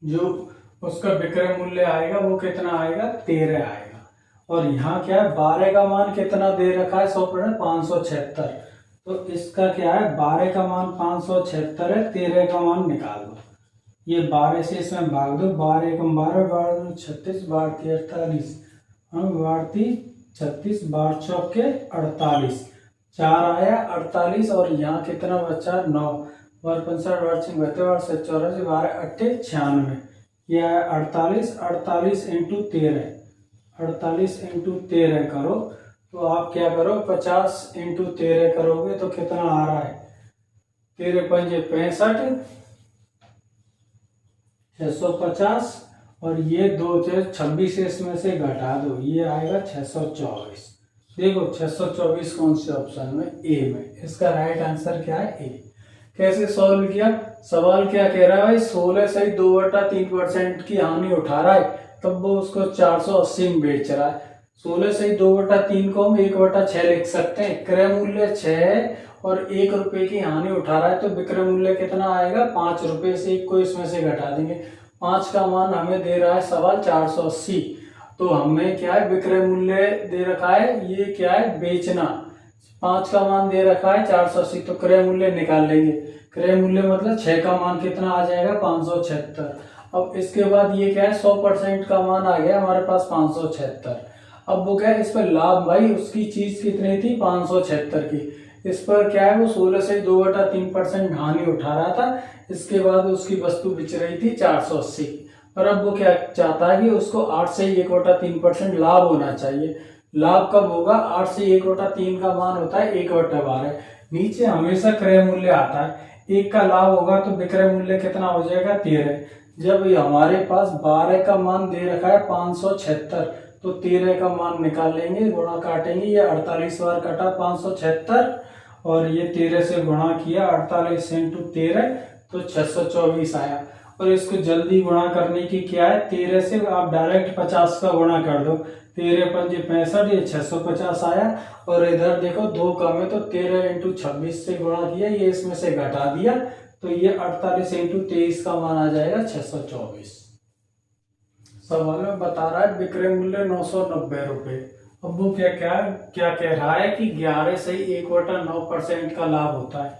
जो उसका विक्रय मूल्य आएगा वो कितना आएगा, 13 आएगा। और यहाँ क्या है, 12 का मान कितना दे रखा है 100%, 576। तो इसका क्या है, 12 का मान 576 है, 13 का मान निकाल दो। ये 12 से इसमें भाग दो, 12 एकम 12, 12 36, 12 48, 36, 12 चौके 48, 4 आया 48। और यहाँ कितना बचा, 9, 55, 55, 84, 12 8 96। यह है 48, 48 इंटू 13, 48 इंटू 13 करो तो आप क्या करो, 50 इंटू 13 करोगे तो कितना आ रहा है, 13 पंजे 65, 650। और ये 26 इसमें से घटा दो, ये आएगा 624। देखो 624 कौन से ऑप्शन में, ए में। इसका राइट आंसर क्या है, ए। कैसे सॉल्व किया, सवाल क्या कह रहा है भाई, 16 से 2/3% की हानि उठा रहा है, तब वो उसको 480 में बेच रहा है। 16 से 2/3 को हम 1/6 लिख सकते हैं। क्रय मूल्य 6 है और 1 रुपए की हानि उठा रहा है, तो विक्रय मूल्य कितना आएगा, 5 रुपए से 1 को इसमें से घटा देंगे। 5 का मान हमें दे रहा है सवाल 480, तो हमें क्या है, विक्रय मूल्य दे रखा है, ये क्या है, बेचना। 5 का मान दे रखा है 480, तो क्रय मूल्य निकाल लेंगे। क्रय मूल्य मतलब 6 का मान कितना आ जाएगा, 576। अब इसके बाद ये क्या है, 100% का मान आ गया हमारे पास 576। अब वो क्या है, इस पर लाभ भाई उसकी चीज कितनी थी, 576 की। इस पर क्या है, वो 16 से 2/3% हानि उठा रहा था। इसके बाद उसकी वस्तु बिच रही थी 480। और अब वो क्या चाहता है कि उसको 8 से 1/3% लाभ होना चाहिए। लाभ कब होगा, 8 से 1/3 का मान होता है 1/12। नीचे हमेशा क्रय मूल्य आता है, 1 का लाभ होगा तो विक्रय मूल्य कितना हो जाएगा, 13। जब हमारे पास 12 का मान दे रखा है 576, तो 13 का मान निकाल लेंगे, गुणा काटेंगे, ये 48 बार कटा 576 और ये 13 से गुणा किया, 48 इंटू 13 तो 624 आया। और इसको जल्दी गुणा करने की क्या है, 13 से आप डायरेक्ट 50 का गुणा कर दो, 13 पंजे 65, ये 650 आया। और इधर देखो 2 कम है, तो 13 इंटू 26 से गुणा किया, ये इसमें से घटा दिया, तो ये 48 इंटू 23 का मान आ जाएगा 624। सवाल में बता रहा है विक्रय मूल्य 990 रुपए। अब वो क्या कह रहा है कि 11 से 1/9% का लाभ होता है,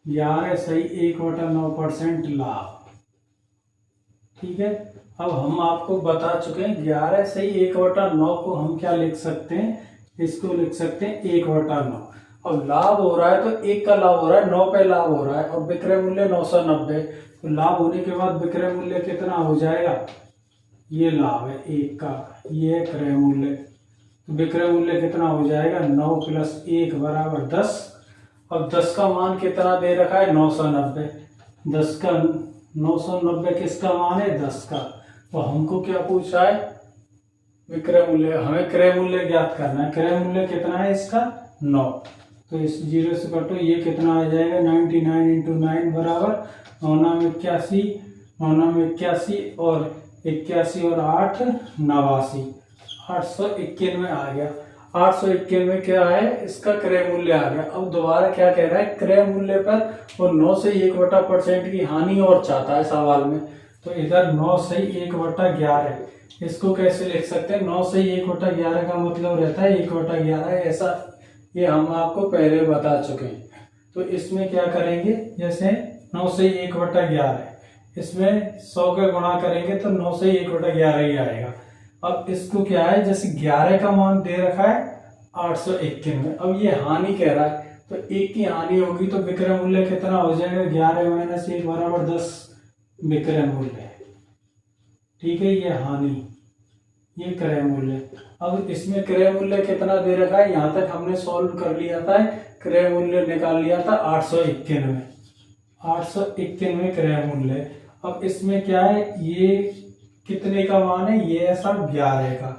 11 से 1/9% लाभ। ठीक है, अब हम आपको बता चुके हैं 11 से 1/9 को हम क्या लिख सकते हैं, इसको लिख सकते हैं 1/9। अब लाभ हो रहा है तो 1 का लाभ हो रहा है, 9 पे लाभ हो रहा है, और विक्रय मूल्य 990। तो लाभ होने के बाद विक्रय मूल्य कितना हो जाएगा, ये लाभ है 1 का, ये है क्रय मूल्य। तो विक्रय मूल्य कितना हो जाएगा, 9 + 1 = 10। अब 10 का मान कितना दे रखा है, 990। 10 का 990 किसका मान है, 10 का। तो हमको क्या पूछा है, विक्रय मूल्य, हमें क्रय मूल्य ज्ञात करना है। क्रय मूल्य कितना है इसका, 9। तो इस 0 से कटो, ये कितना आ जाएगा, 99 इंटू 9 बराबर 981, 981 और 81 और 8 89, 891 आ गया। 891 क्या है, इसका क्रय मूल्य आ गया। अब दोबारा क्या कह रहा है, क्रय मूल्य पर वो 9 से 1/% की हानि और चाहता है सवाल में। तो इधर 9 से 1/11, इसको कैसे लिख सकते हैं, 9 से 1/11 का मतलब रहता है 1/11, ऐसा ये हम आपको पहले बता चुके हैं। तो इसमें क्या करेंगे, जैसे 9 से 1/11, इसमें 100 का गुणा करेंगे तो 9 से 1/11 ही आएगा। अब इसको क्या है, जैसे 11 का मान दे रखा है 891, अब ये हानि कह रहा है, तो 1 की हानि होगी तो विक्रय मूल्य कितना हो जाएगा, 11 - 1 = 10 विक्रय मूल्य। ठीक है, ये हानि, ये क्रय मूल्य। अब इसमें क्रय मूल्य कितना दे रखा है, यहाँ तक हमने सॉल्व कर लिया था, क्रय मूल्य निकाल लिया था 891, 891 क्रय मूल्य। अब इसमें क्या है, ये कितने का मान है, ये है सब 11 का।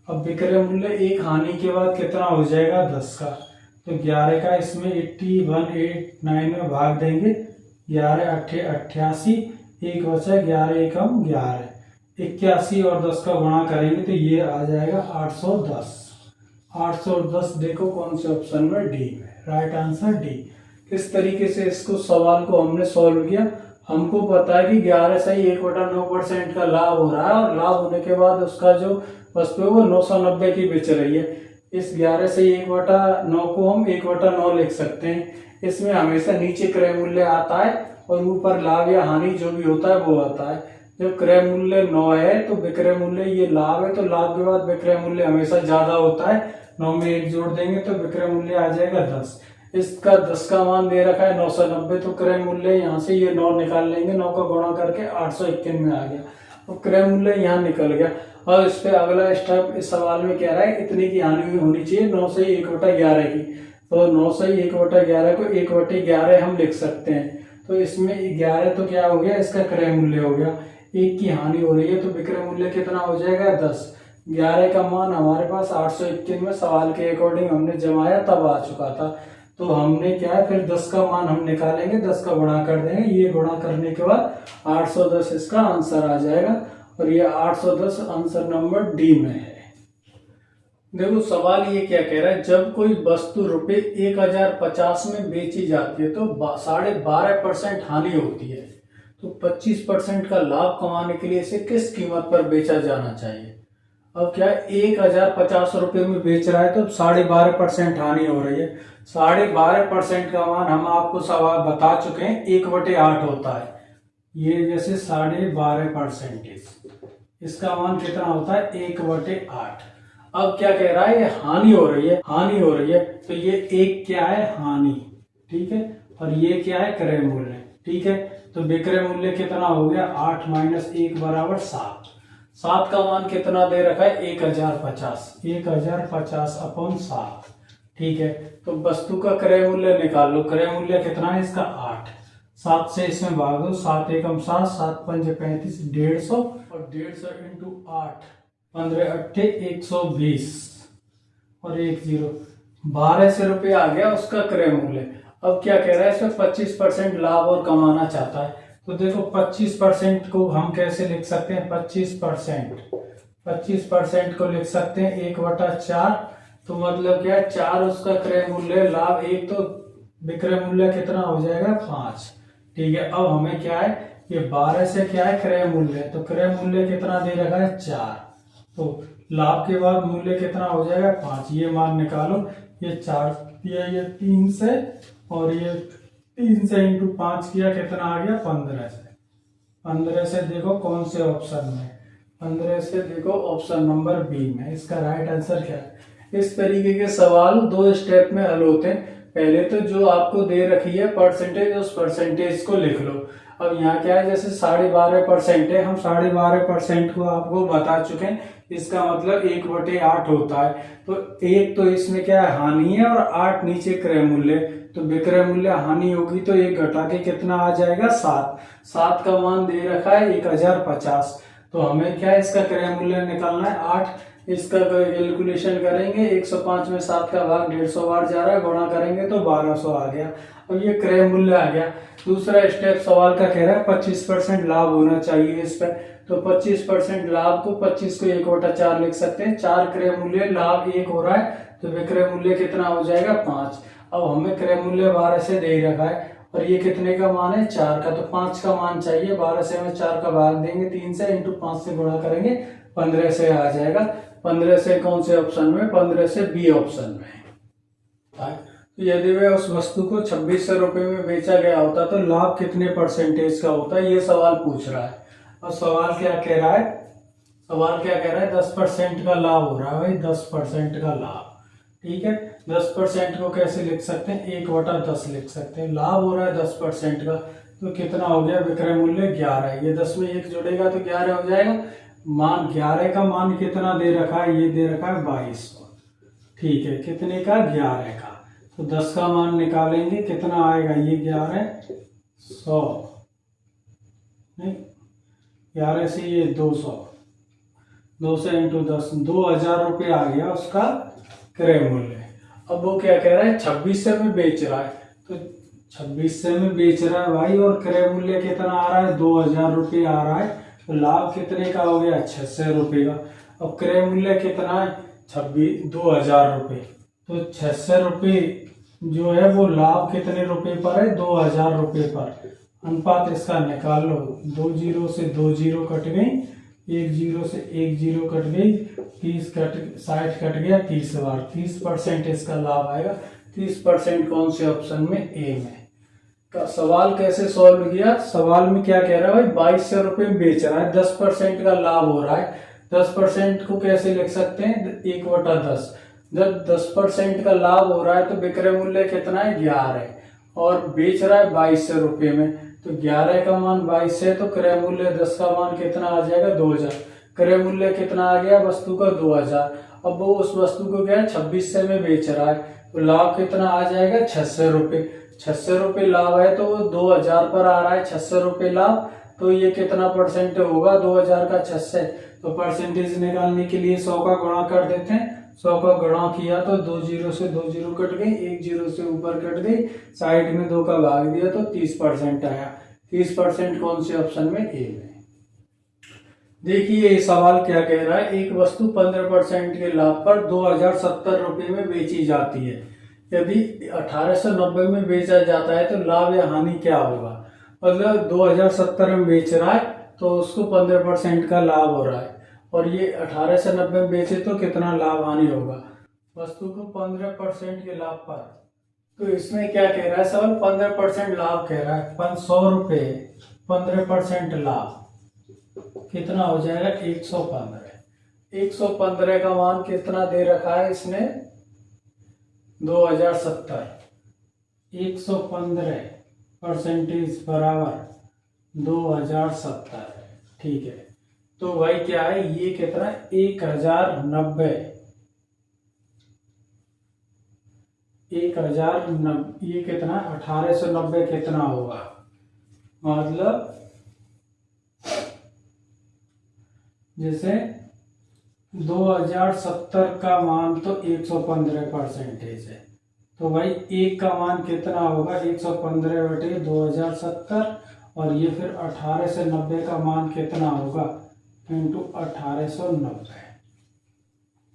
अब विक्रय मूल्य 1 हानि के बाद कितना हो जाएगा, 10 का। तो 11 का इसमें 8189 में भाग देंगे, 11 × 8 = 88, 1 बचा, 11 × 1 = 11, 81 और 10 का गुणा करेंगे तो ये आ जाएगा 810। 810 देखो कौन से ऑप्शन में, डी में, राइट आंसर डी। इस तरीके से इसको सवाल को हमने सॉल्व किया। हमको पता है कि 11/1/9% का लाभ हो रहा है और लाभ होने के बाद उसका जो वस्तु है वो 990 की बेच रही है। इस 11/1/9 को हम 1/9 लिख सकते हैं। इसमें हमेशा नीचे क्रय मूल्य आता है और ऊपर लाभ या हानि जो भी होता है वो आता है। जब क्रय मूल्य 9 है तो विक्रय मूल्य, ये लाभ है तो लाभ के बाद विक्रय मूल्य हमेशा ज्यादा होता है। 9 में 1 जोड़ देंगे तो विक्रय मूल्य आ जाएगा 10। इसका 10 का मान दे रखा है 990, तो क्रय मूल्य यहाँ से ये 9 निकाल लेंगे, 9 का गुणा करके 851 में आ गया और क्रय मूल्य यहाँ निकल गया। और इस पे अगला स्टेप इस सवाल में कह रहा है इतनी की हानि होनी चाहिए 9 से 1/11 की। तो 9 से 1/11 को 1/11 हम लिख सकते हैं। तो इसमें 11 तो क्या हो गया, इसका क्रय मूल्य हो गया। 1 की हानि हो रही है तो विक्रय मूल्य कितना हो जाएगा 10। 11 का मान हमारे पास 851 में सवाल के अकॉर्डिंग हमने जमाया तब आ चुका था। तो हमने क्या है, फिर 10 का मान हम निकालेंगे, 10 का गुणा कर देंगे, ये गुणा करने के बाद 810 इसका आंसर आ जाएगा और ये 810 आंसर नंबर डी में है। देखो सवाल ये क्या कह रहा है, जब कोई वस्तु रुपए 1050 में बेची जाती है तो 12.5% हानि होती है, तो 25% का लाभ कमाने के लिए इसे किस कीमत पर बेचा जाना चाहिए। अब क्या है, 1050 रुपये में बेच रहा है तो 12.5% हानि हो रही है। 12.5% का मान हम आपको सवाल बता चुके हैं 1/8 होता है। ये जैसे 12.5%, इसका मान कितना होता है 1/8। अब क्या कह रहा है, ये हानि हो रही है, हानि हो रही है, तो ये एक क्या है हानि, ठीक है, और ये क्या है क्रय मूल्य, ठीक है। तो विक्रय मूल्य कितना हो गया 8 - 1 = 7। 7 का मान कितना दे रखा है 1050, 1050/7, ठीक है। तो वस्तु का क्रय मूल्य निकाल लो, क्रय मूल्य कितना है इसका 8। 7 से इसमें भाग दो, 7 एकम 7, 7 पंजे 35, 150 और 150 × 8 15 8 120 और 10 1200 रुपये आ गया उसका क्रय मूल्य। अब क्या कह रहा है, इसमें 25% लाभ और कमाना चाहता है। तो देखो 25% को हम कैसे लिख सकते हैं, 25% को लिख सकते हैं 1/4। तो मतलब क्या है 4 उसका क्रय मूल्य, लाभ 1, तो विक्रय मूल्य कितना हो जाएगा 5, ठीक है। अब हमें क्या है, ये 12 से क्या है क्रय मूल्य, तो क्रय मूल्य कितना दे रखा है 4, तो लाभ के बाद मूल्य कितना हो जाएगा 5, ये मान निकालो। ये 4 दिया, ये 3 से, और ये 3 से × 5 किया, कितना आ गया 15 से। 15 से देखो कौन से ऑप्शन में, 15 से देखो ऑप्शन नंबर बी में, इसका राइट आंसर क्या है। इस तरीके के सवाल 2 स्टेप में हल होते हैं। पहले तो जो आपको दे रखी है परसेंटेज, उस परसेंटेज को लिख लो। अब यहाँ क्या है, जैसे 12.5% है, हम 12.5% को आपको बता चुके हैं, इसका मतलब 1/8 होता है। तो 1 तो इसमें क्या है हानि है और 8 नीचे क्रय मूल्य, तो विक्रय मूल्य हानि होगी तो 1 घटा के कितना आ जाएगा 7। 7 का मान दे रखा है 1050, तो हमें क्या है इसका क्रय मूल्य निकालना है 8। इसका कैलकुलेशन करेंगे, 105 में 7 का भाग 150 बार जा रहा है, गुणा करेंगे तो 1200 आ गया। अब ये क्रय मूल्य आ गया। दूसरा स्टेप सवाल का कह रहा है 25% लाभ होना चाहिए इस पर, तो 25% लाभ को 25 को 1/4 लिख सकते हैं। 4 क्रय मूल्य, लाभ 1 हो रहा है तो विक्रय मूल्य कितना हो जाएगा 5। अब हमें क्रय मूल्य 12 से दे रखा है और ये कितने का मान है 4 का, तो 5 का मान चाहिए। 12 से हमें 4 का भाग देंगे 3 से, × 5 से गुणा करेंगे 15 से आ जाएगा। 15 से कौन से ऑप्शन में, 15 से बी ऑप्शन में। तो यदि वह उस वस्तु को 2600 रुपये में बेचा गया होता तो लाभ कितने परसेंटेज का होता है, ये सवाल पूछ रहा है। और सवाल क्या कह रहा है, सवाल क्या कह रहा है 10% का लाभ हो रहा है भाई, 10% का लाभ, ठीक है। 10% को कैसे लिख सकते हैं 1/10 लिख सकते हैं। लाभ हो रहा है 10% का, तो कितना हो गया विक्रय मूल्य 11, ये 10 में 1 जुड़ेगा तो 11 हो जाएगा। मान 11 का मान कितना दे रखा है, ये दे रखा है 2200, ठीक है। कितने का 11 का, तो 10 का मान निकालेंगे कितना आएगा, ये 1100 नहीं, 11 से ये 200, 2 से × 10, 2000 रुपये आ गया उसका क्रय मूल्य। अब वो क्या कह रहा है 2600 में बेच रहा है, तो 2600 में बेच रहा है भाई और क्रय मूल्य कितना आ रहा है 2000 रुपये आ रहा है, तो लाभ कितने का हो गया 600 रुपये का। अब क्रय मूल्य कितना है 2000 रुपये, तो 600 रुपये जो है वो लाभ कितने रुपए पर है, 2000 रुपये पर। अनुपात इसका निकाल लो, 2 जीरो से 2 जीरो कट गई, 1 जीरो से 1 जीरो कट गई, 60 कट गया 30 बार, 30% इसका लाभ आएगा। 30% कौन से ऑप्शन में, ए में। का सवाल कैसे सॉल्व किया, सवाल में क्या कह रहा है भाई, 2200 रुपये में बेच रहा है, 10% का लाभ हो रहा है। 10% को कैसे लिख सकते हैं, 1/10। जब 10% का लाभ हो रहा है तो विक्रय मूल्य कितना है, 11, और बेच रहा है 2200 रुपये में, तो 11 का मान 22 है, तो क्रय मूल्य 10 का मान कितना आ जाएगा, 2000। क्रय मूल्य कितना आ गया वस्तु का, 2000। अब वो उस वस्तु को क्या है 2600 में बेच रहा है, तो लाभ कितना आ जाएगा, 600 रुपये। 600 रुपये लाभ है तो वो 2000 पर आ रहा है, 600 रुपये लाभ, तो ये कितना परसेंट होगा, 2000 का 600। तो परसेंटेज निकालने के लिए 100 का गुणा कर देते हैं। 100 का गुणा किया तो 2 जीरो से 2 जीरो कट गई, 1 जीरो से ऊपर कट गई, साइड में 2 का भाग दिया तो 30% आया। 30% कौन से ऑप्शन में, ए में। देखिए ये सवाल क्या कह रहा है, एक वस्तु 15% के लाभ पर 2070 रुपये में बेची जाती है। यदि 1890 में बेचा जाता है तो लाभ या हानि क्या होगा। मतलब 2070 में बेच रहा है तो उसको 15% का लाभ हो रहा है, और ये 1890 में बेचे तो कितना लाभ हानि होगा, वस्तु को 15% के लाभ पर। तो इसमें क्या कह रहा है सवाल, 15% लाभ कह रहा है, 100 रुपये 15% लाभ कितना हो जाएगा, 115। 115 का मान कितना दे रखा है इसने, 2070। 115% बराबर 2070, ठीक है। तो भाई क्या है, ये कितना, 1090, 1090, ये कितना 1890 कितना होगा, मतलब जैसे 2070 का मान तो 115% है, तो भाई 1 का मान कितना होगा, 115/2070, और ये फिर 18 से 90 का मान कितना होगा, इंटू 1890।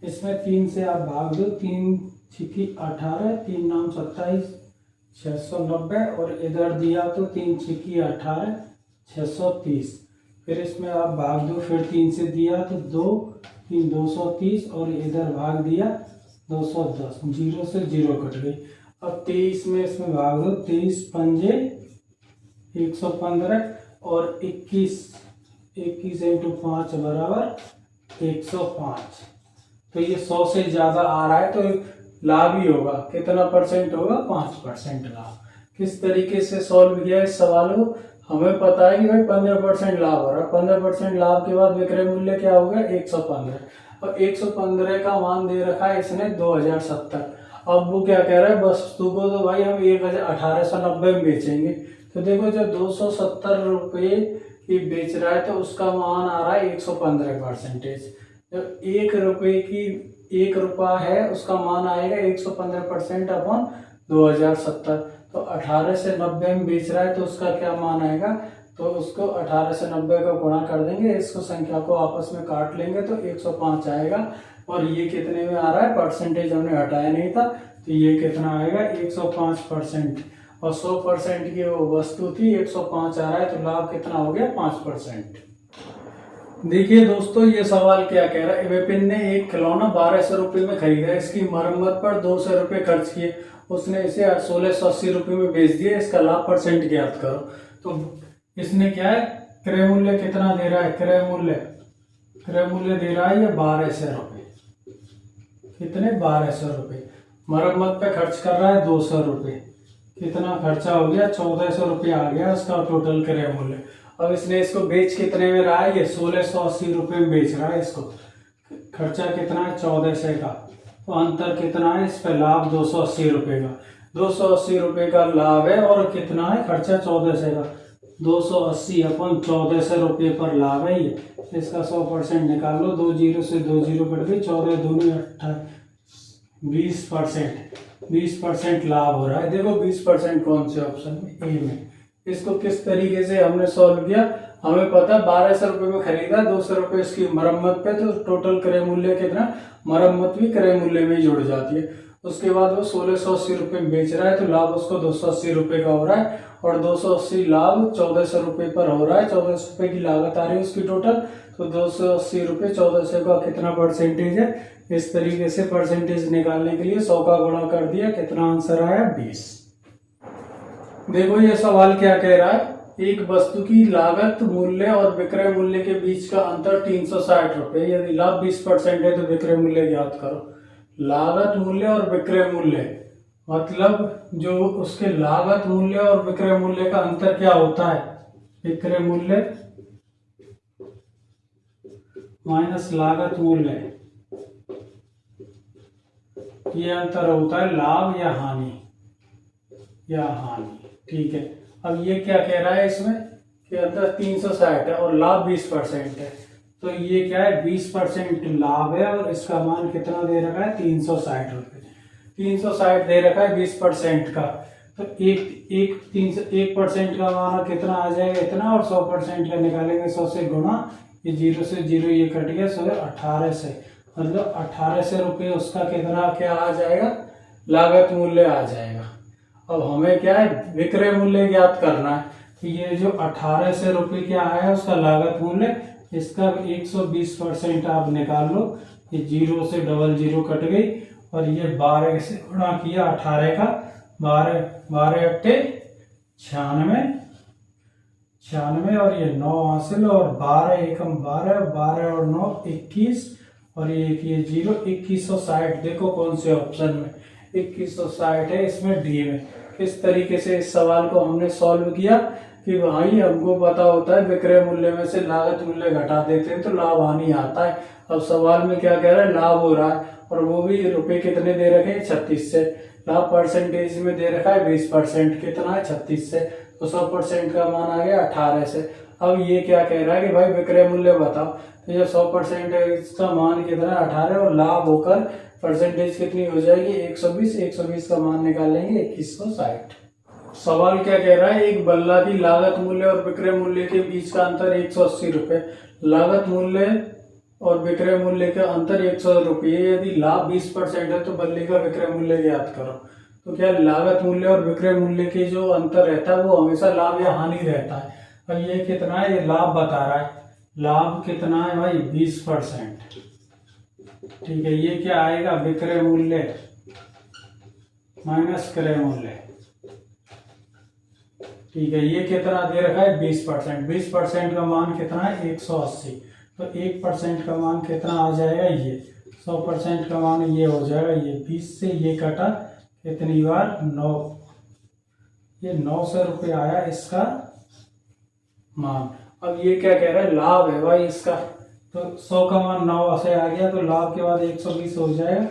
इसमें 3 से आप भाग दो, 3 छिकी 18, 3 नाम 27, 690, और इधर दिया तो 3 छिकी 18, 630। फिर इसमें आप भाग दो, फिर 3 से दिया तो 2, 3 230, और इधर भाग दिया 210, 0 से 0 कट गई। अब 23 में इसमें भाग दो, 23 पंजे 115, और 21 इंटू 5 बराबर 105। तो ये 100 से ज्यादा आ रहा है तो लाभ ही होगा, कितना परसेंट होगा, 5% लाभ। किस तरीके से सॉल्व किया इस सवाल को, हमें पता है कि भाई 15% लाभ हो रहा है, 15% लाभ के बाद विक्रय मूल्य क्या हो गया, 115, और 115 का मान दे रखा है इसने 2070। अब वो क्या कह रहा है, वस्तु को तो भाई हम 1890 में बेचेंगे, तो देखो जब 270 रुपये की बेच रहा है तो उसका मान आ रहा है 115%। जब 1 रुपये की 1 रुपया है उसका मान आएगा 115% अपॉन 2070, तो 18 से 90 में बेच रहा है तो उसका क्या मान आएगा, तो उसको 18 से 90 का गुणा कर देंगे, इसको संख्या को आपस में काट लेंगे तो 105 आएगा। और ये कितने में आ रहा है, परसेंटेज हमने हटाया नहीं था, तो ये कितना आएगा, 105%, और 100% की वो वस्तु थी, 105 आ रहा है, तो लाभ कितना हो गया, 5%। देखिए दोस्तों ये सवाल क्या कह रहा है, विपिन ने एक खिलौना 1200 रुपये में खरीदा, इसकी मरम्मत पर 200 रुपये खर्च किए, उसने इसे 1680 रुपये में बेच दिया, इसका लाभ परसेंट ज्ञात करो। तो इसने क्या है, क्रय मूल्य कितना दे रहा है, क्रय मूल्य दे रहा है ये 1200 रुपये, कितने, 1200 रुपये। मरम्मत पे खर्च कर रहा है 200 रुपये, कितना खर्चा हो गया, 1400 रुपये आ गया उसका टोटल क्रय मूल्य। अब इसने इसको बेच कितने में रहा है, ये 1680 रुपये में बेच रहा है इसको, खर्चा कितना है 1400 का, तो अंतर कितना है, इस पर लाभ 280 रुपये का, 280 रुपये का लाभ है, और कितना है खर्चा 1400 का, 280 अपन 1400 रुपये पर लाभ है ये, इसका 100% निकाल लो, 2 जीरो से 2 जीरो कट गई, 14 दूनी 20%, 20% लाभ हो रहा है। देखो 20% कौन से ऑप्शन में, ए में। इसको किस तरीके से हमने सॉल्व किया, हमें पता 1200 रुपये में खरीदा, 200 रुपये इसकी मरम्मत पे, तो टोटल क्रय मूल्य कितना, मरम्मत भी क्रय मूल्य में जुड़ जाती है, उसके बाद वो 1680 रुपये में बेच रहा है, तो लाभ उसको 280 रुपये का हो रहा है, और 280 लाभ 1400 रुपये पर हो रहा है। 1400 रुपये की लागत आ रही है उसकी टोटल, तो 280 रुपये 1400 का कितना परसेंटेज है। इस तरीके से परसेंटेज निकालने के लिए 100 का गुणा कर दिया, कितना आंसर आया 20। देखो ये सवाल क्या कह रहा है, एक वस्तु की लागत मूल्य और विक्रय मूल्य के बीच का अंतर 360 रुपये, यदि लाभ 20% है तो विक्रय मूल्य ज्ञात करो। लागत मूल्य और विक्रय मूल्य मतलब जो उसके लागत मूल्य और विक्रय मूल्य का अंतर क्या होता है, विक्रय मूल्य माइनस लागत मूल्य, ये अंतर होता है लाभ या हानि, ठीक है। अब ये क्या कह रहा है इसमें कि अंतर 360 है और लाभ 20% है, तो ये क्या है 20% लाभ है और इसका मान कितना दे रखा है 360 रुपये। 360 दे रखा है 20% का, तो 1% का मान कितना आ जाएगा इतना, और 100% का निकालेंगे 100 से गुणा, ये 0 से 0 ये कट गया, 18 से, मतलब 1800 रुपये उसका कितना क्या आ जाएगा, लागत मूल्य आ जाएगा। अब हमें क्या है विक्रय मूल्य ज्ञात करना है, तो ये जो 1800 रुपये क्या आया उसका लागत मूल्य, इसका 120% आप निकाल लो, ये 0 से 00 कट गई, और ये 12 से गुणा किया 18 का, 12 अट्टे 96, और ये 9 हासिल, और 12 एकम 12, 12 और 9 21, और ये 0 2160। देखो कौन से ऑप्शन में 2160 है, इसमें डी में। इस तरीके से इस सवाल को हमने सॉल्व किया कि भाई हमको पता होता है विक्रय मूल्य में से लागत मूल्य घटा देते हैं तो लाभ हानि आता है। अब सवाल में क्या कह रहा है, लाभ हो रहा है, और वो भी रुपए कितने दे रखे हैं 36 से, लाभ परसेंटेज में दे रखा है 20%, कितना है 36 से, तो 100% का मान आ गया 18 से। अब ये क्या कह रहा है कि भाई विक्रय मूल्य बताओ, तो ये 100% का मान कितना है 18, और लाभ होकर परसेंटेज कितनी हो जाएगी 120, 120 का मान निकालेंगे 2160। सवाल क्या कह रहा है, एक बल्ला की लागत मूल्य और विक्रय मूल्य के बीच का अंतर 180 रुपये, लागत मूल्य और विक्रय मूल्य का अंतर 100 रुपये, यदि लाभ 20% है तो बल्ले का विक्रय मूल्य ज्ञात करो। तो क्या लागत मूल्य और विक्रय मूल्य के जो अंतर रहता है वो हमेशा लाभ या हानि रहता है। और ये कितना है, ये लाभ बता रहा है, लाभ कितना है भाई 20%, ठीक है। ये क्या आएगा विक्रय मूल्य माइनस क्रय मूल्य, ठीक है। ये कितना दे रखा है 20%, 20% का मान कितना है 180, तो 1% का मान कितना आ जाएगा, ये 100% का मान ये हो जाएगा, ये 20 से ये कटा कितनी बार 9, ये 900 रुपये आया इसका मान। अब ये क्या कह रहा है, लाभ है भाई इसका, तो 100 का मान 9 से आ गया, तो लाभ के बाद 120 हो जाएगा,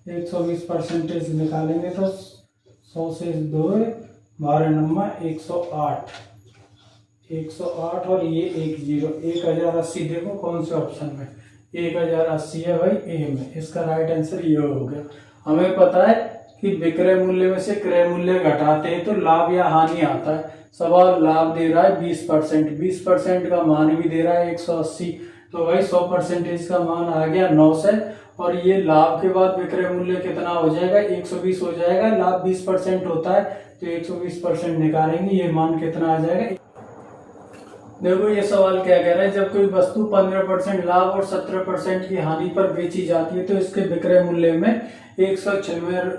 120% निकालेंगे तो 100 से 2 12 नंबर 108, 108, और ये 1080। देखो कौन से ऑप्शन में 1080 है भाई, ए में। इसका राइट आंसर ये हो गया। हमें पता है कि विक्रय मूल्य में से क्रय मूल्य घटाते हैं तो लाभ या हानि आता है। सवाल लाभ दे रहा है 20%, 20% का मान भी दे रहा है 180, तो भाई 100% का मान आ गया 9 से, और ये लाभ के बाद विक्रय मूल्य कितना हो जाएगा 120 हो जाएगा। लाभ 20% होता है तो 120% निकालेंगे, ये मान कितना आ जाएगा। देखो ये सवाल क्या कह रहा है, जब कोई वस्तु 15% लाभ और 17% की हानि पर बेची जाती है तो इसके विक्रय मूल्य में 196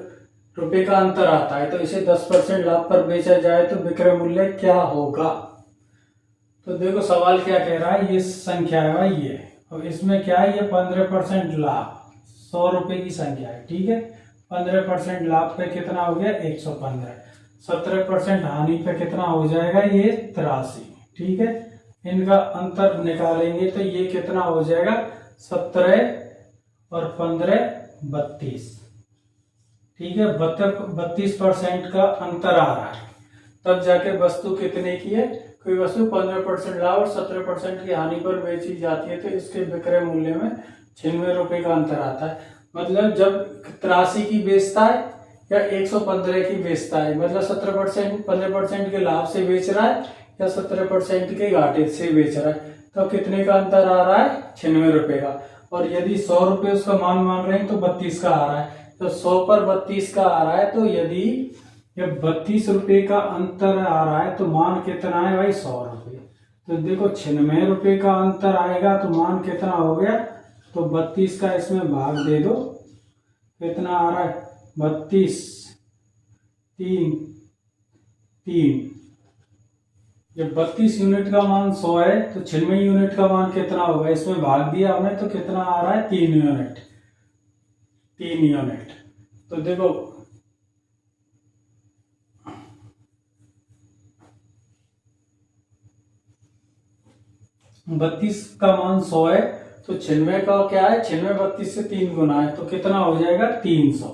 रुपये का अंतर आता है, तो इसे 10% लाभ पर बेचा जाए तो विक्रय मूल्य क्या होगा। तो देखो सवाल क्या कह रहा है, ये संख्या है भाई ये, और इसमें क्या है, ये 15% लाभ 100 रुपये की संख्या है, ठीक है। 15% लाभ पे कितना हो गया 115, 17% हानि पे कितना हो जाएगा ये 83, ठीक है। इनका अंतर निकालेंगे तो ये कितना हो जाएगा 17 और 15 32, ठीक है। 32% का अंतर आ रहा है, तब जाके वस्तु कितने की है। कोई वस्तु 15% लाभ और 17% की हानि पर बेची जाती है तो इसके विक्रय मूल्य में 96 रुपये का अंतर आता है। मतलब जब 83 की बेचता है या 115 की बेचता है, मतलब 17% 15% के लाभ से बेच रहा है या 17% के घाटे से बेच रहा है, तो कितने का अंतर आ रहा है 96 रुपये का। और यदि 100 रुपये उसका मान रहे हैं तो 32 का आ रहा है, तो 100 पर 32 का आ रहा है, तो यदि ये 32 रुपये का अंतर आ रहा है तो मान कितना है भाई 100 रुपये। तो देखो 96 रुपये का अंतर आएगा तो मान कितना हो गया, तो 32 का इसमें भाग दे दो, कितना आ रहा है 32 3 3। जब 32 यूनिट का मान 100 है तो 96 यूनिट का मान कितना होगा, इसमें भाग दिया हमने तो कितना आ रहा है 3 यूनिट, 3 यूनिट। तो देखो 32 का मान 100 है तो 96 का क्या है, 96 32 से 3 गुना है तो कितना हो जाएगा 300।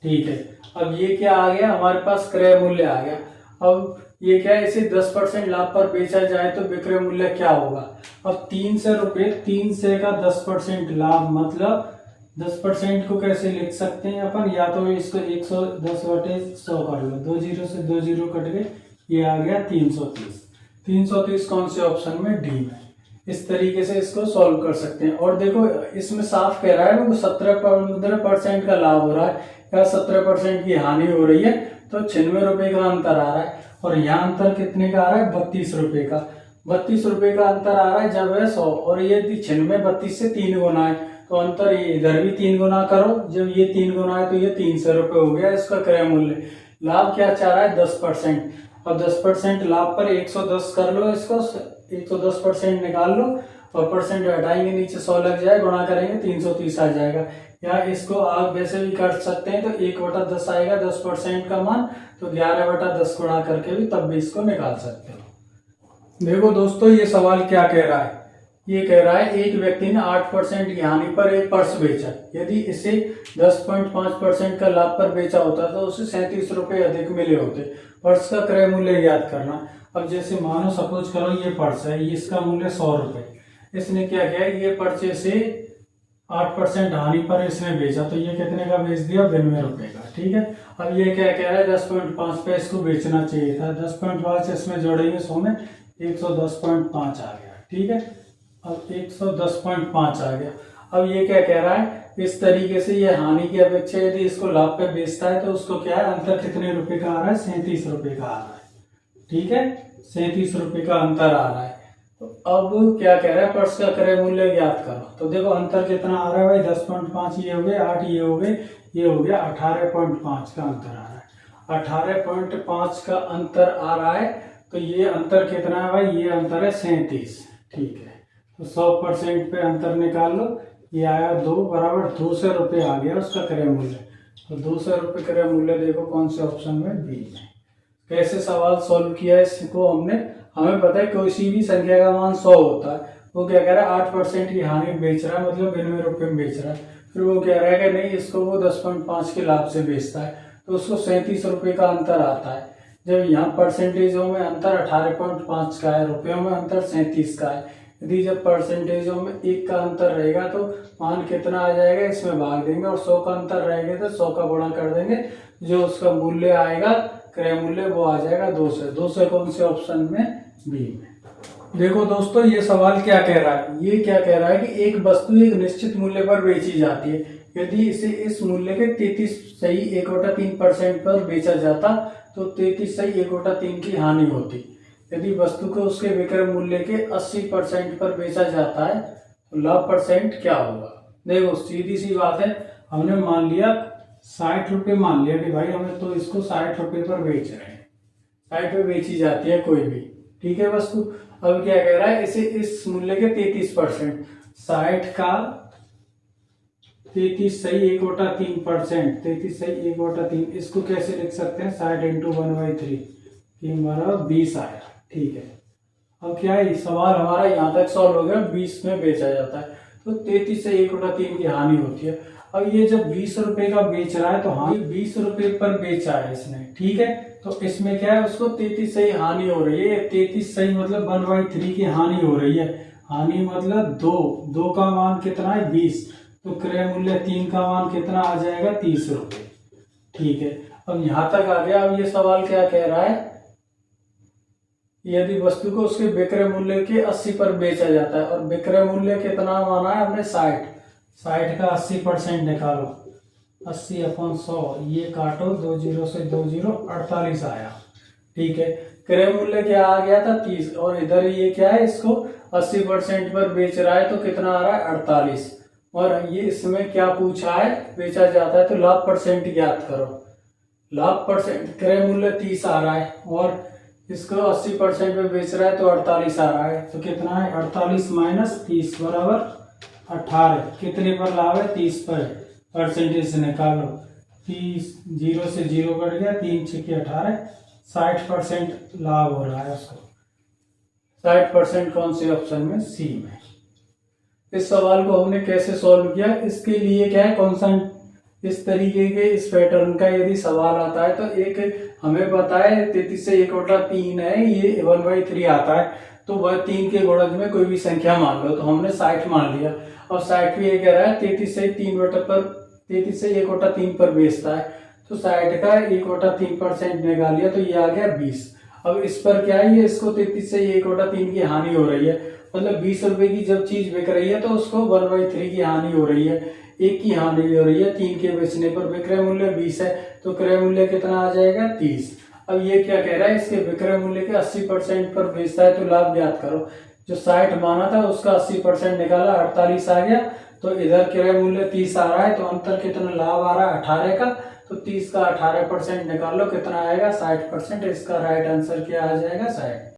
ठीक है, अब ये क्या आ गया हमारे पास, क्रय मूल्य आ गया। अब ये क्या है, इसे 10% लाभ पर बेचा जाए तो विक्रय मूल्य क्या होगा। अब 300 रुपये, 300 का 10% लाभ, मतलब 10% को कैसे लिख सकते हैं अपन, या तो इसको 110/100 कर लो, 2 जीरो से 2 जीरो कट गए, ये आ गया 330। 330 कौन से ऑप्शन में, डी में। इस तरीके से इसको सॉल्व कर सकते हैं। और देखो इसमें साफ कह रहा है वो 17% का लाभ हो रहा है या 17% की हानि हो रही है, तो 96 रुपये का अंतर आ रहा है। और यहाँ अंतर कितने का आ रहा है, 32 रुपये का। 32 रुपये का अंतर आ रहा है जब है 100, और ये 96 32 से 3 गुना है तो अंतर ये इधर भी 3 गुना करो, जब ये 3 गुना है तो ये 300 रुपये हो गया इसका क्रय मूल्य। लाभ क्या चाह रहा है 10%, और 10% लाभ पर 110 कर लो, इसको 110% निकाल लो और परसेंट हटाएंगे नीचे 100 लग जाए, गुणा करेंगे 330 आ जाएगा। या इसको आप वैसे भी कर सकते हैं, तो 1/10 आएगा 10% का मान, तो 11/10 गुणा करके भी तब भी इसको निकाल सकते हो। देखो दोस्तों ये सवाल क्या कह रहा है, ये कह रहा है एक व्यक्ति ने 8% की हानि पर एक पर्स बेचा, यदि इसे 10.5% का लाभ पर बेचा होता तो उसे 37 रुपये अधिक मिले होते। पर्स का क्रय मूल्य याद करना। अब जैसे मानो सपोज करो ये पर्स है, इसका मूल्य 100 रुपये, इसने क्या किया, ये पर्स से 8% हानि पर इसने बेचा, तो ये कितने का बेच दिया, 92 रुपये का। ठीक है, अब ये क्या कह रहा है 10.5 पे इसको बेचना चाहिए था, 10.5 इसमें जोड़ेंगे 100 में 110.5 आ गया। ठीक है, अब 110.5 आ गया। अब ये क्या कह रहा है, इस तरीके से ये हानि की अपेक्षा यदि इसको लाभ पे बेचता है तो उसको क्या है, अंतर कितने रुपए का आ रहा है, 37 रुपये का आ रहा है। ठीक है, 37 रुपये का अंतर आ रहा है। तो अब क्या कह रहा है, पर्स का क्रय मूल्य ज्ञात करो। तो देखो अंतर कितना आ रहा है भाई, 10.5 ये हो गए, 8 ये हो गए, ये हो गया 18.5 का अंतर आ रहा है। 18.5 का अंतर आ रहा है, तो ये अंतर कितना है भाई, ये अंतर है 37। ठीक है, तो 100% पे अंतर निकाल लो, ये आया 2 बराबर 200 रुपये आ गया उसका क्रय मूल्य। तो 200 रुपये क्रय मूल्य देखो कौन से ऑप्शन में, बी में। कैसे सवाल सॉल्व किया इसको हमने, हमें पता है किसी भी संख्या का मान 100 होता है, वो क्या कह रहा है 8% की हानि बेच रहा है, मतलब 92 रुपये में बेच रहा है। फिर वो कह रहा है कि नहीं, इसको वो 10.5 के लाभ से बेचता है, तो उसको 37 रुपये का अंतर आता है। जब यहाँ परसेंटेजों में अंतर 18.5 का है, रुपयों में अंतर 37 का है, यदि जब परसेंटेजों में 1 का अंतर रहेगा तो मान कितना आ जाएगा, इसमें भाग देंगे, और 100 का अंतर रहेगा तो 100 का गुणा कर देंगे, जो उसका मूल्य आएगा क्रय मूल्य वो आ जाएगा 200। 200 कौन से ऑप्शन में, बी में। देखो दोस्तों ये सवाल क्या कह रहा है, ये क्या कह रहा है कि एक वस्तु एक निश्चित मूल्य पर बेची जाती है, यदि इसे इस मूल्य के 33.1/3% पर बेचा जाता तो 33.1/3 की हानि होती। यदि वस्तु को उसके विक्रय मूल्य के 80% पर बेचा जाता है तो लाभ परसेंट क्या होगा। देखो सीधी सी बात है, हमने मान लिया 60 रुपये, मान लिया कि भाई हमें तो इसको 60 रुपये पर बेच रहे हैं, 60 पे बेची जाती है कोई भी, ठीक है वस्तु। अब क्या कह रहा है, इसे इस मूल्य के 33%, 60 का 33.1/3%, 33.1/3, इसको कैसे लिख सकते हैं, 60 × 1/3, 3 बराबर 20 आया। ठीक है, अब क्या है सवाल हमारा यहाँ तक सॉल्व हो गया, 20 में बेचा जाता है तो 33.1/3 की हानि होती है। अब ये जब 20 रुपए का बेच रहा है तो हाँ 20 रुपए पर बेचा है इसने, ठीक है, तो इसमें क्या है, उसको 33 सही हानि हो रही है, 33 सही मतलब 1/3 की हानि हो रही है। हानि मतलब 2 का मान कितना है 20, तो क्रय मूल्य 3 का मान कितना आ जाएगा 30 रुपये। ठीक है, अब यहाँ तक आ गया। अब ये सवाल क्या कह रहा है, यदि वस्तु को उसके विक्रय मूल्य के 80 पर बेचा जाता है, और विक्रय मूल्य कितना माना है हमने 60 का 80% निकालो, 80/100, ये काटो 2 जीरो से 2 जीरो, 48 आया। ठीक है, क्रय मूल्य क्या आ गया था 30, और इधर ये क्या है, इसको 80% पर बेच रहा है तो कितना आ रहा है 48। और ये इसमें क्या पूछा है, बेचा जाता है तो लाभ परसेंट ज्ञात करो। लाभ परसेंट, क्रय मूल्य 30 आ रहा है और इसको 80% पे बेच रहा है तो 48 आ रहा है, तो कितना है 48 माइनस 30 बराबर 18। कितने पर लाभ है 30 पर, परसेंटेज से निकालो। 30, जीरो से जीरो कट गया, 3 छक्के 18, 60% लाभ हो रहा है उसको। 60% कौन से ऑप्शन में, सी में। इस सवाल को हमने कैसे सॉल्व किया, इसके लिए क्या है कॉन्सेंट, इस तरीके के इस पैटर्न का यदि सवाल आता है तो एक हमें पता है 33 से 1 बटा 3 है, ये 1/3 आता है, तो वह 3 के गुणज में कोई भी संख्या मान लो, तो हमने 60 मान लिया। और 60 भी ये कह रहा है 33 से 1 बटा 3 पर बेचता है, तो 60 का 1/3% निकालिए तो ये आ गया 20। अब इस पर क्या है, ये इसको 33 से 1/3 की हानि हो रही है, मतलब 20 रुपए की जब चीज बिक रही है तो उसको 1/3 की हानि हो रही है, एक की हानि हो रही है। 3 के बेचने पर विक्रय मूल्य 20 है, तो क्रय मूल्य कितना आ जाएगा 30। अब ये क्या कह रहा है, इसके विक्रय मूल्य के 80% पर बेचता है तो लाभ ज्ञात करो। जो 60 माना था उसका 80% निकाला, 48 आ गया, तो इधर क्रय मूल्य 30 आ रहा है, तो अंतर कितना लाभ आ रहा है 18 का, तो 30 का 18% निकाल लो, कितना आएगा 60%। इसका राइट आंसर क्या आ जाएगा 60।